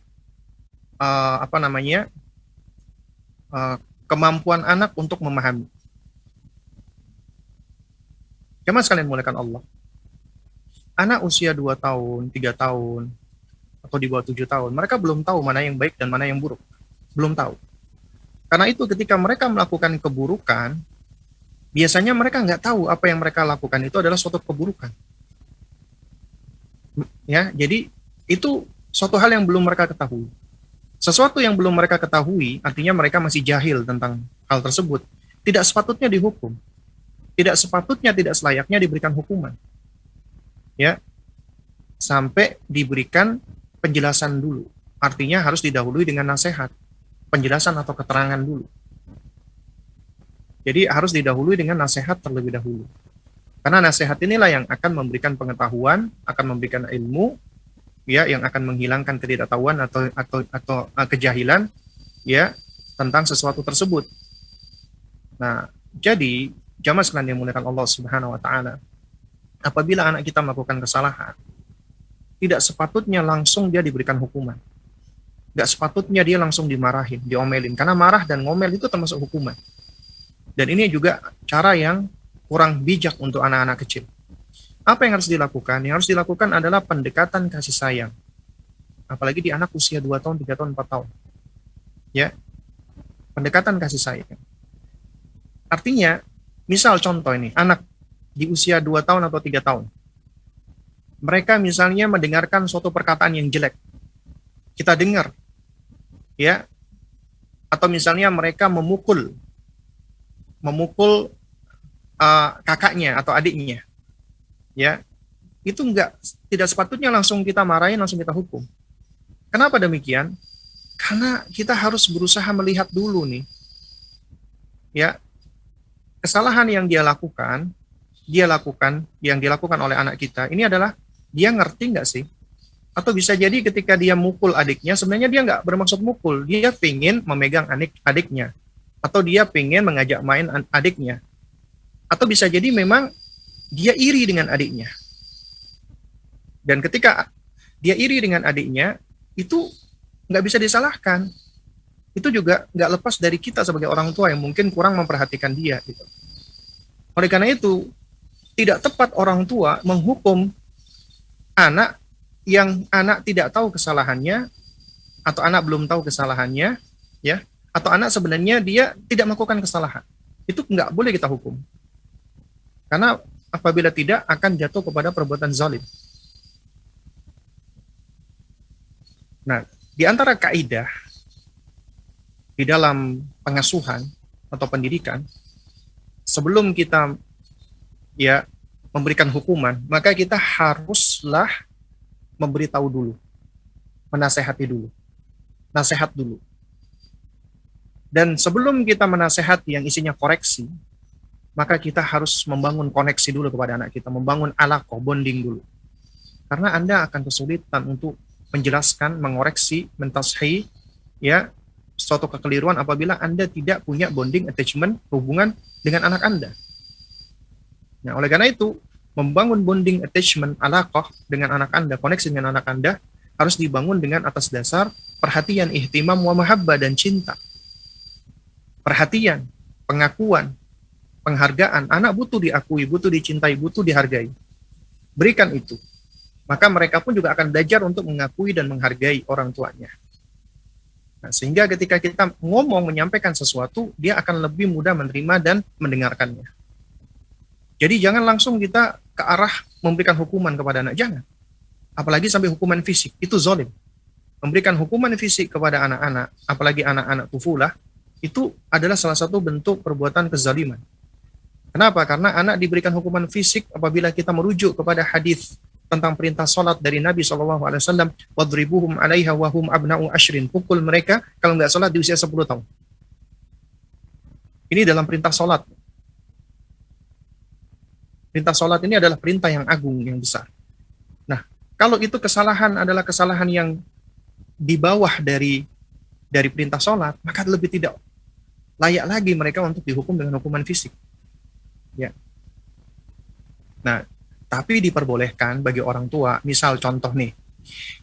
kemampuan anak untuk memahami. Jemaah sekalian muliakan Allah. Anak usia 2 tahun, 3 tahun, atau di bawah 7 tahun, mereka belum tahu mana yang baik dan mana yang buruk. Belum tahu. Karena itu ketika mereka melakukan keburukan, biasanya mereka nggak tahu apa yang mereka lakukan itu adalah suatu keburukan. Ya, jadi itu suatu hal yang belum mereka ketahui. Sesuatu yang belum mereka ketahui, artinya mereka masih jahil tentang hal tersebut. Tidak sepatutnya dihukum. Tidak sepatutnya, tidak selayaknya diberikan hukuman. Ya, sampai diberikan penjelasan dulu. Artinya harus didahului dengan nasihat, penjelasan atau keterangan dulu. Jadi harus didahului dengan nasihat terlebih dahulu. Karena nasihat inilah yang akan memberikan pengetahuan, akan memberikan ilmu, ya, yang akan menghilangkan ketidaktahuan atau kejahilan, ya, tentang sesuatu tersebut. Nah, jadi jamaah sekalian yang dimuliakan Allah Subhanahu wa taala, apabila anak kita melakukan kesalahan, tidak sepatutnya langsung dia diberikan hukuman. Tidak sepatutnya dia langsung dimarahin, diomelin. Karena marah dan ngomel itu termasuk hukuman. Dan ini juga cara yang kurang bijak untuk anak-anak kecil. Apa yang harus dilakukan? Yang harus dilakukan adalah pendekatan kasih sayang. Apalagi di anak usia 2 tahun, 3 tahun, 4 tahun. Ya, pendekatan kasih sayang. Artinya, misal contoh ini, anak di usia 2 tahun atau 3 tahun. Mereka misalnya mendengarkan suatu perkataan yang jelek. Kita dengar. Ya. Atau misalnya mereka memukul kakaknya atau adiknya. Ya. Itu tidak sepatutnya langsung kita marahin, langsung kita hukum. Kenapa demikian? Karena kita harus berusaha melihat dulu nih. Ya. Kesalahan yang yang dilakukan oleh anak kita, ini adalah dia ngerti nggak sih? Atau bisa jadi ketika dia mukul adiknya, sebenarnya dia nggak bermaksud mukul, dia pengen memegang adiknya, atau dia pengen mengajak main adiknya, atau bisa jadi memang dia iri dengan adiknya. Dan ketika dia iri dengan adiknya, itu nggak bisa disalahkan. Itu juga nggak lepas dari kita sebagai orang tua yang mungkin kurang memperhatikan dia. Gitu. Oleh karena itu, tidak tepat orang tua menghukum anak yang anak tidak tahu kesalahannya, atau anak belum tahu kesalahannya, ya, atau anak sebenarnya dia tidak melakukan kesalahan, itu nggak boleh kita hukum. Karena apabila tidak akan jatuh kepada perbuatan zalim. Nah, di antara kaidah di dalam pengasuhan atau pendidikan, sebelum kita ya memberikan hukuman, maka kita haruslah memberitahu dulu, menasehati dulu, nasihat dulu. Dan sebelum kita menasehati yang isinya koreksi, maka kita harus membangun koneksi dulu kepada anak kita, membangun alaqah, bonding dulu. Karena Anda akan kesulitan untuk menjelaskan, mengoreksi, mentashih ya suatu kekeliruan apabila Anda tidak punya bonding attachment, hubungan dengan anak Anda. Nah, oleh karena itu, membangun bonding attachment, alaqah dengan anak Anda, koneksi dengan anak Anda harus dibangun dengan atas dasar perhatian, ihtimam, wa mahabbah, dan cinta. Perhatian, pengakuan, penghargaan. Anak butuh diakui, butuh dicintai, butuh dihargai. Berikan itu. Maka mereka pun juga akan belajar untuk mengakui dan menghargai orang tuanya. Nah, sehingga ketika kita ngomong, menyampaikan sesuatu, dia akan lebih mudah menerima dan mendengarkannya. Jadi jangan langsung kita ke arah memberikan hukuman kepada anak, jangan. Apalagi sampai hukuman fisik, itu zalim. Memberikan hukuman fisik kepada anak-anak, apalagi anak-anak tufulah, itu adalah salah satu bentuk perbuatan kezaliman. Kenapa? Karena anak diberikan hukuman fisik apabila kita merujuk kepada hadis tentang perintah salat dari Nabi SAW, wadribuhum 'alaiha wa hum abna'u ashrin, pukul mereka kalau nggak salat di usia 10 tahun. Ini dalam perintah salat. Perintah salat ini adalah perintah yang agung, yang besar. Nah, kalau itu kesalahan adalah kesalahan yang di bawah dari perintah salat, maka lebih tidak layak lagi mereka untuk dihukum dengan hukuman fisik. Ya. Nah, tapi diperbolehkan bagi orang tua, misal contoh nih,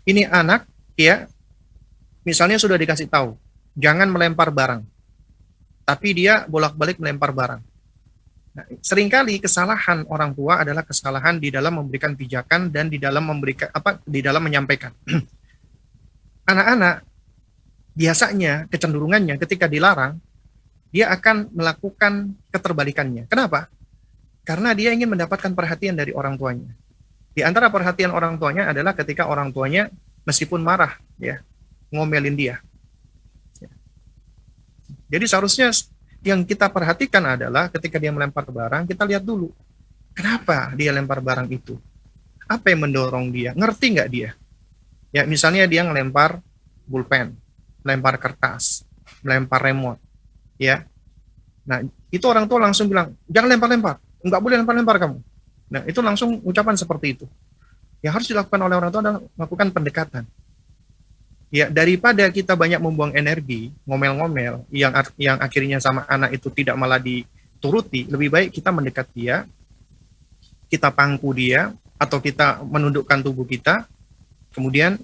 ini anak ya, misalnya sudah dikasih tahu, jangan melempar barang, tapi dia bolak-balik melempar barang. Nah, seringkali kesalahan orang tua adalah kesalahan di dalam memberikan pijakan dan di dalam memberikan di dalam menyampaikan. Anak-anak biasanya kecenderungannya ketika dilarang, dia akan melakukan keterbalikannya. Kenapa? Karena dia ingin mendapatkan perhatian dari orang tuanya. Di antara perhatian orang tuanya adalah ketika orang tuanya meskipun marah, ya, ngomelin dia. Jadi seharusnya yang kita perhatikan adalah ketika dia melempar barang, kita lihat dulu, kenapa dia lempar barang itu? Apa yang mendorong dia? Ngerti nggak dia? Ya, misalnya dia ngelempar pulpen, melempar kertas, melempar remote, ya. Nah, itu orang tua langsung bilang, jangan lempar-lempar, nggak boleh lempar-lempar kamu. Nah, itu langsung ucapan seperti itu. Yang harus dilakukan oleh orang tua adalah melakukan pendekatan. Ya, daripada kita banyak membuang energi, ngomel-ngomel, yang akhirnya sama anak itu tidak malah dituruti, lebih baik kita mendekat dia, kita pangku dia, atau kita menundukkan tubuh kita, kemudian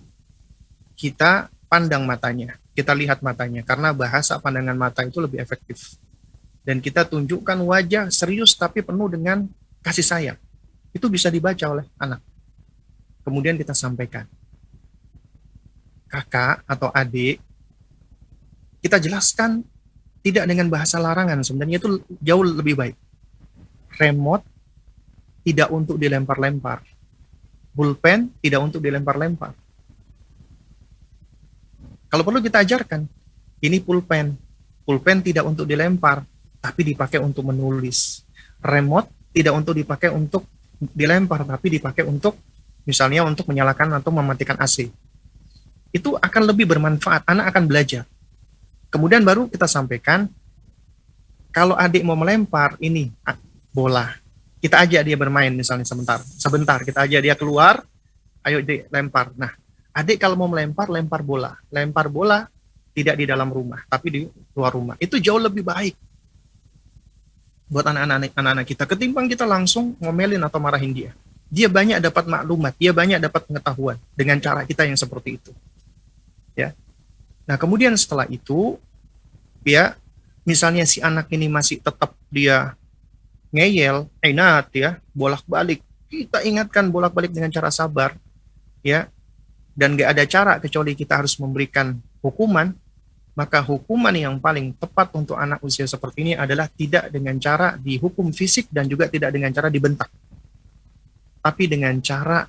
kita pandang matanya, kita lihat matanya, karena bahasa pandangan mata itu lebih efektif. Dan kita tunjukkan wajah serius tapi penuh dengan kasih sayang. Itu bisa dibaca oleh anak. Kemudian kita sampaikan. Kakak atau adik, kita jelaskan tidak dengan bahasa larangan, sebenarnya itu jauh lebih baik. Remote tidak untuk dilempar-lempar. Pulpen tidak untuk dilempar-lempar. Kalau perlu kita ajarkan, ini pulpen. Pulpen tidak untuk dilempar, tapi dipakai untuk menulis. Remote tidak untuk dipakai untuk dilempar, tapi dipakai untuk misalnya untuk menyalakan atau mematikan AC. Itu akan lebih bermanfaat, anak akan belajar. Kemudian baru kita sampaikan, kalau adik mau melempar ini bola, kita ajak dia bermain misalnya sebentar kita ajak dia keluar, ayo adik lempar. Nah, adik kalau mau melempar, lempar bola tidak di dalam rumah, tapi di luar rumah. Itu jauh lebih baik buat anak-anak kita, ketimbang kita langsung ngomelin atau marahin dia. Dia banyak dapat maklumat, dia banyak dapat pengetahuan dengan cara kita yang seperti itu. Ya. Nah, kemudian setelah itu, ya, misalnya si anak ini masih tetap dia ngeyel, ingat ya, bolak-balik. Kita ingatkan bolak-balik dengan cara sabar. ya, dan nggak ada cara kecuali kita harus memberikan hukuman, maka hukuman yang paling tepat untuk anak usia seperti ini adalah tidak dengan cara dihukum fisik dan juga tidak dengan cara dibentak, tapi dengan cara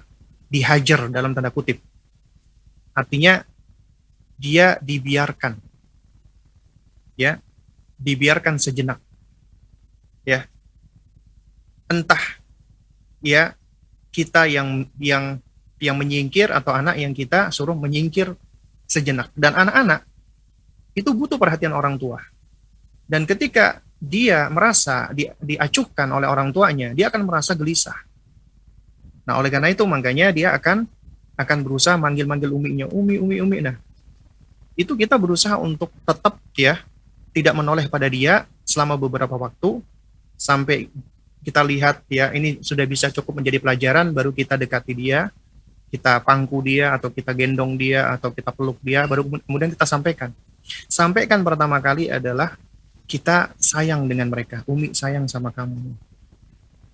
dihajar dalam tanda kutip. Artinya dia dibiarkan, ya, dibiarkan sejenak, ya. Entah ya kita yang menyingkir atau anak yang kita suruh menyingkir sejenak. Dan anak-anak itu butuh perhatian orang tua. Dan ketika dia merasa diacuhkan oleh orang tuanya, dia akan merasa gelisah. Nah, oleh karena itu makanya dia akan berusaha manggil-manggil uminya, umi. Nah, itu kita berusaha untuk tetap ya tidak menoleh pada dia selama beberapa waktu sampai kita lihat ya ini sudah bisa cukup menjadi pelajaran, baru kita dekati dia, kita pangku dia atau kita gendong dia atau kita peluk dia, baru kemudian kita sampaikan. Sampaikan pertama kali adalah kita sayang dengan mereka, umi sayang sama kamu.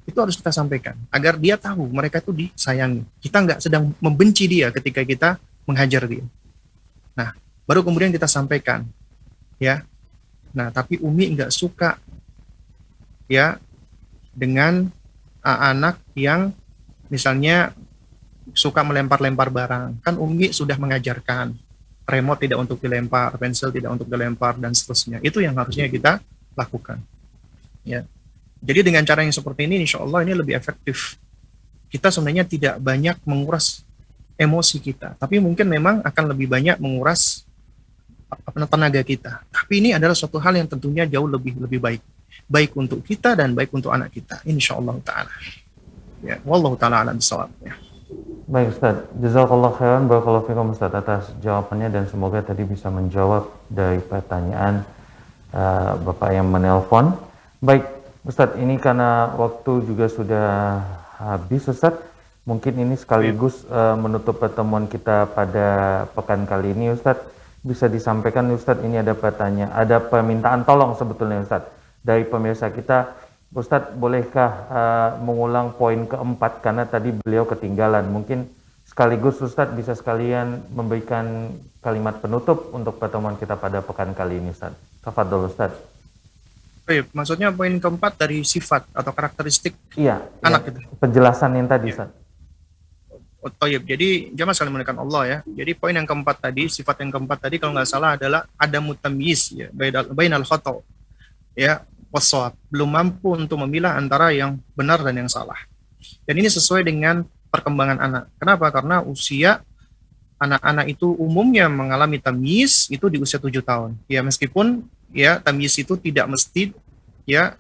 Itu harus kita sampaikan agar dia tahu mereka itu disayangi. Kita nggak sedang membenci dia ketika kita menghajar dia. Nah, baru kemudian kita sampaikan, ya. Nah, tapi umi nggak suka, ya, dengan anak yang misalnya suka melempar-lempar barang. Kan umi sudah mengajarkan remote tidak untuk dilempar, pensil tidak untuk dilempar, dan seterusnya. Itu yang harusnya kita lakukan. Ya. Jadi dengan cara yang seperti ini, insya Allah ini lebih efektif. Kita sebenarnya tidak banyak menguras emosi kita, tapi mungkin memang akan lebih banyak menguras tenaga kita. Tapi ini adalah suatu hal yang tentunya jauh lebih baik. Baik untuk kita dan baik untuk anak kita, insya Allah ta'ala. Ya, wallahu ta'ala a'lam bishawab. Ya. Baik Ustaz, jazakallah khairan, barakallahu fikum Ustaz atas jawabannya, dan semoga tadi bisa menjawab dari pertanyaan Bapak yang menelpon. Baik Ustaz, ini karena waktu juga sudah habis Ustaz, mungkin ini sekaligus menutup pertemuan kita pada pekan kali ini Ustaz. Bisa disampaikan Ustaz, ini ada permintaan tolong sebetulnya Ustaz dari pemirsa kita. Ustadz, bolehkah mengulang poin keempat, karena tadi beliau ketinggalan. Mungkin sekaligus Ustadz bisa sekalian memberikan kalimat penutup untuk pertemuan kita pada pekan kali ini Ustadz. Tafadhol Ustadz. Baik, maksudnya poin keempat dari sifat atau karakteristik anak itu. Penjelasan yang tadi Ustadz. Jadi jamaah sekalian menekan Allah ya. Jadi poin yang keempat tadi, sifat yang keempat tadi kalau nggak salah adalah ada mutamyiz ya, bainal khata ya wasawab, belum mampu untuk memilah antara yang benar dan yang salah. Dan ini sesuai dengan perkembangan anak. Kenapa? Karena usia anak-anak itu umumnya mengalami tamyiz itu di usia 7 tahun. Ya meskipun ya tamyiz itu tidak mesti ya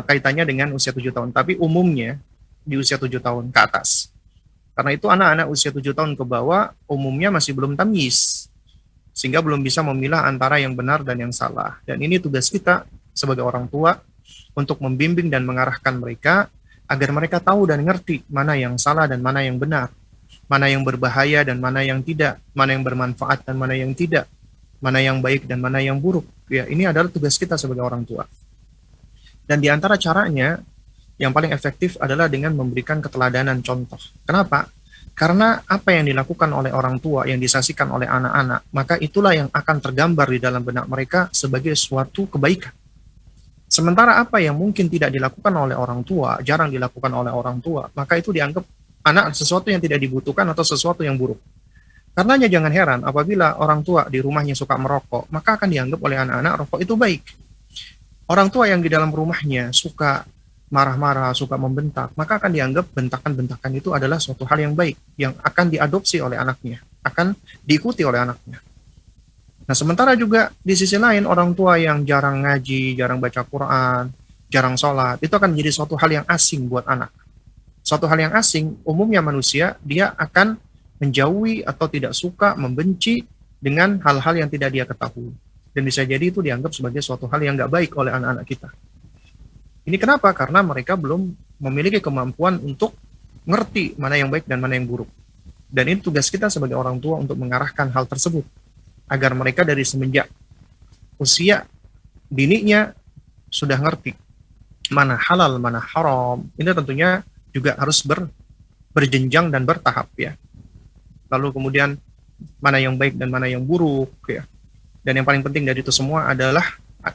kaitannya dengan usia 7 tahun, tapi umumnya di usia 7 tahun ke atas. Karena itu anak-anak usia 7 tahun ke bawah umumnya masih belum tamyiz, sehingga belum bisa memilah antara yang benar dan yang salah. Dan ini tugas kita sebagai orang tua untuk membimbing dan mengarahkan mereka agar mereka tahu dan ngerti mana yang salah dan mana yang benar, mana yang berbahaya dan mana yang tidak, mana yang bermanfaat dan mana yang tidak, mana yang baik dan mana yang buruk. Ya, ini adalah tugas kita sebagai orang tua. Dan di antara caranya yang paling efektif adalah dengan memberikan keteladanan contoh. Kenapa? Karena apa yang dilakukan oleh orang tua, yang disaksikan oleh anak-anak, maka itulah yang akan tergambar di dalam benak mereka sebagai suatu kebaikan. Sementara apa yang mungkin tidak dilakukan oleh orang tua, jarang dilakukan oleh orang tua, maka itu dianggap anak sesuatu yang tidak dibutuhkan atau sesuatu yang buruk. Karenanya jangan heran apabila orang tua di rumahnya suka merokok, maka akan dianggap oleh anak-anak rokok itu baik. Orang tua yang di dalam rumahnya suka marah-marah, suka membentak, maka akan dianggap bentakan-bentakan itu adalah suatu hal yang baik, yang akan diadopsi oleh anaknya, akan diikuti oleh anaknya. Nah, sementara juga di sisi lain, orang tua yang jarang ngaji, jarang baca Quran, jarang sholat, itu akan menjadi suatu hal yang asing buat anak. Suatu hal yang asing, umumnya manusia, dia akan menjauhi atau tidak suka, membenci dengan hal-hal yang tidak dia ketahui. Dan bisa jadi itu dianggap sebagai suatu hal yang nggak baik oleh anak-anak kita. Ini kenapa? Karena mereka belum memiliki kemampuan untuk ngerti mana yang baik dan mana yang buruk. Dan ini tugas kita sebagai orang tua untuk mengarahkan hal tersebut, agar mereka dari semenjak usia dininya sudah ngerti mana halal, mana haram. Ini tentunya juga harus berjenjang dan bertahap ya. lalu kemudian mana yang baik dan mana yang buruk ya. Dan yang paling penting dari itu semua adalah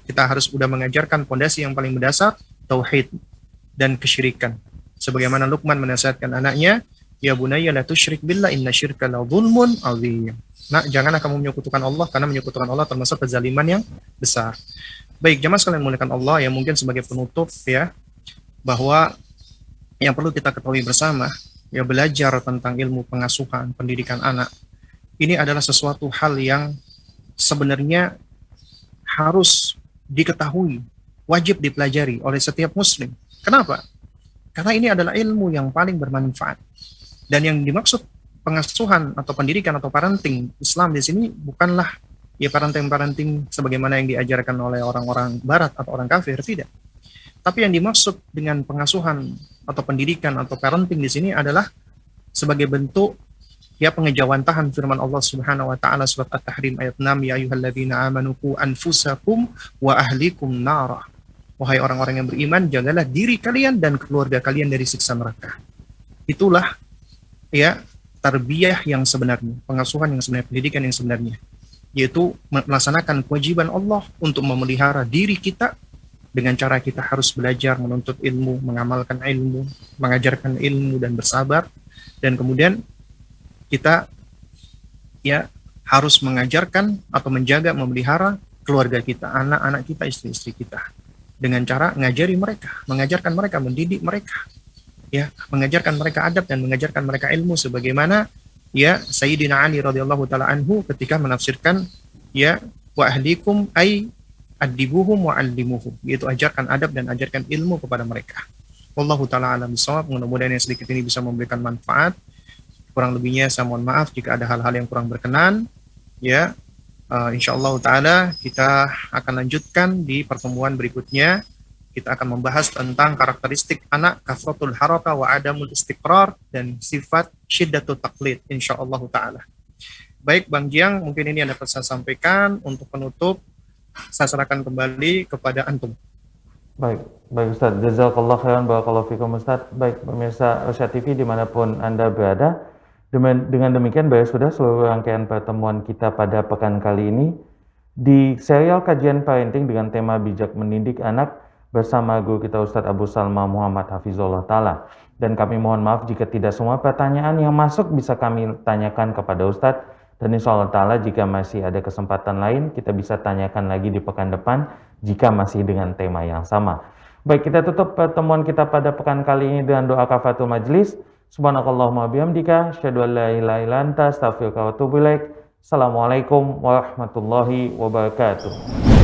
kita harus udah mengajarkan fondasi yang paling mendasar, tauhid dan kesyirikan. Sebagaimana Luqman menasihatkan anaknya, ya bunayya la tusyrik billah inna syirka la dzulmun adzim. Nah, janganlah kamu menyekutukan Allah, karena menyekutukan Allah termasuk kezaliman yang besar. Baik, jamaah sekalian muliakan Allah, yang mungkin sebagai penutup ya, bahwa yang perlu kita ketahui bersama, ya belajar tentang ilmu pengasuhan, pendidikan anak, ini adalah sesuatu hal yang sebenarnya harus diketahui, wajib dipelajari oleh setiap muslim. Kenapa? Karena ini adalah ilmu yang paling bermanfaat. Dan yang dimaksud pengasuhan atau pendidikan atau parenting Islam di sini bukanlah ya parenting sebagaimana yang diajarkan oleh orang-orang barat atau orang kafir, tidak. Tapi yang dimaksud dengan pengasuhan atau pendidikan atau parenting di sini adalah sebagai bentuk ya pengejawantahan firman Allah Subhanahu wa taala surat At-Tahrim ayat 6, ya ayyuhalladzina amanu qu anfusakum wa ahlikum nara. Wahai orang-orang yang beriman, jagalah diri kalian dan keluarga kalian dari siksa neraka. Itulah ya tarbiyah yang sebenarnya, pengasuhan yang sebenarnya, pendidikan yang sebenarnya, yaitu melaksanakan kewajiban Allah untuk memelihara diri kita dengan cara kita harus belajar, menuntut ilmu, mengamalkan ilmu, mengajarkan ilmu dan bersabar, dan kemudian kita ya harus mengajarkan atau menjaga, memelihara keluarga kita, anak-anak kita, istri-istri kita, dengan cara ngajari mereka, mengajarkan mereka, mendidik mereka, ya, mengajarkan mereka adab dan mengajarkan mereka ilmu, sebagaimana ya Sayyidina Ali radhiyallahu taala anhu ketika menafsirkan ya wa ahlikum ay adibuhum wa allimuhum, yaitu ajarkan adab dan ajarkan ilmu kepada mereka. Wallahu taala alam bissawab. Mudah-mudahan yang sedikit ini bisa memberikan manfaat. Kurang lebihnya saya mohon maaf jika ada hal-hal yang kurang berkenan. Ya, insyaallah taala kita akan lanjutkan di pertemuan berikutnya. Kita akan membahas tentang karakteristik anak, kasratul haraka wa adamul istiqrar, dan sifat syiddatut taqlid insyaallah taala. Baik Bang Jiang, mungkin ini yang dapat saya sampaikan. Untuk penutup saya serahkan kembali kepada antum. Baik Ustaz, jazakallah khairan, barakallahu fikum Ustaz. Baik pemirsa Irsyad TV dimanapun Anda berada, dengan demikian sudah seluruh rangkaian pertemuan kita pada pekan kali ini di serial kajian parenting dengan tema bijak mendidik anak bersama guru kita Ustadz Abu Salma Muhammad Hafizullah Ta'ala. Dan kami mohon maaf jika tidak semua pertanyaan yang masuk bisa kami tanyakan kepada Ustadz, dan insya Allah Ta'ala jika masih ada kesempatan lain kita bisa tanyakan lagi di pekan depan jika masih dengan tema yang sama. Baik, kita tutup pertemuan kita pada pekan kali ini dengan doa kafaratul majlis. Subhanakallahumma bihamdika asyhadu an la ilaha illa anta astaghfiruka wa atubu ilaik. Assalamualaikum warahmatullahi wabarakatuh.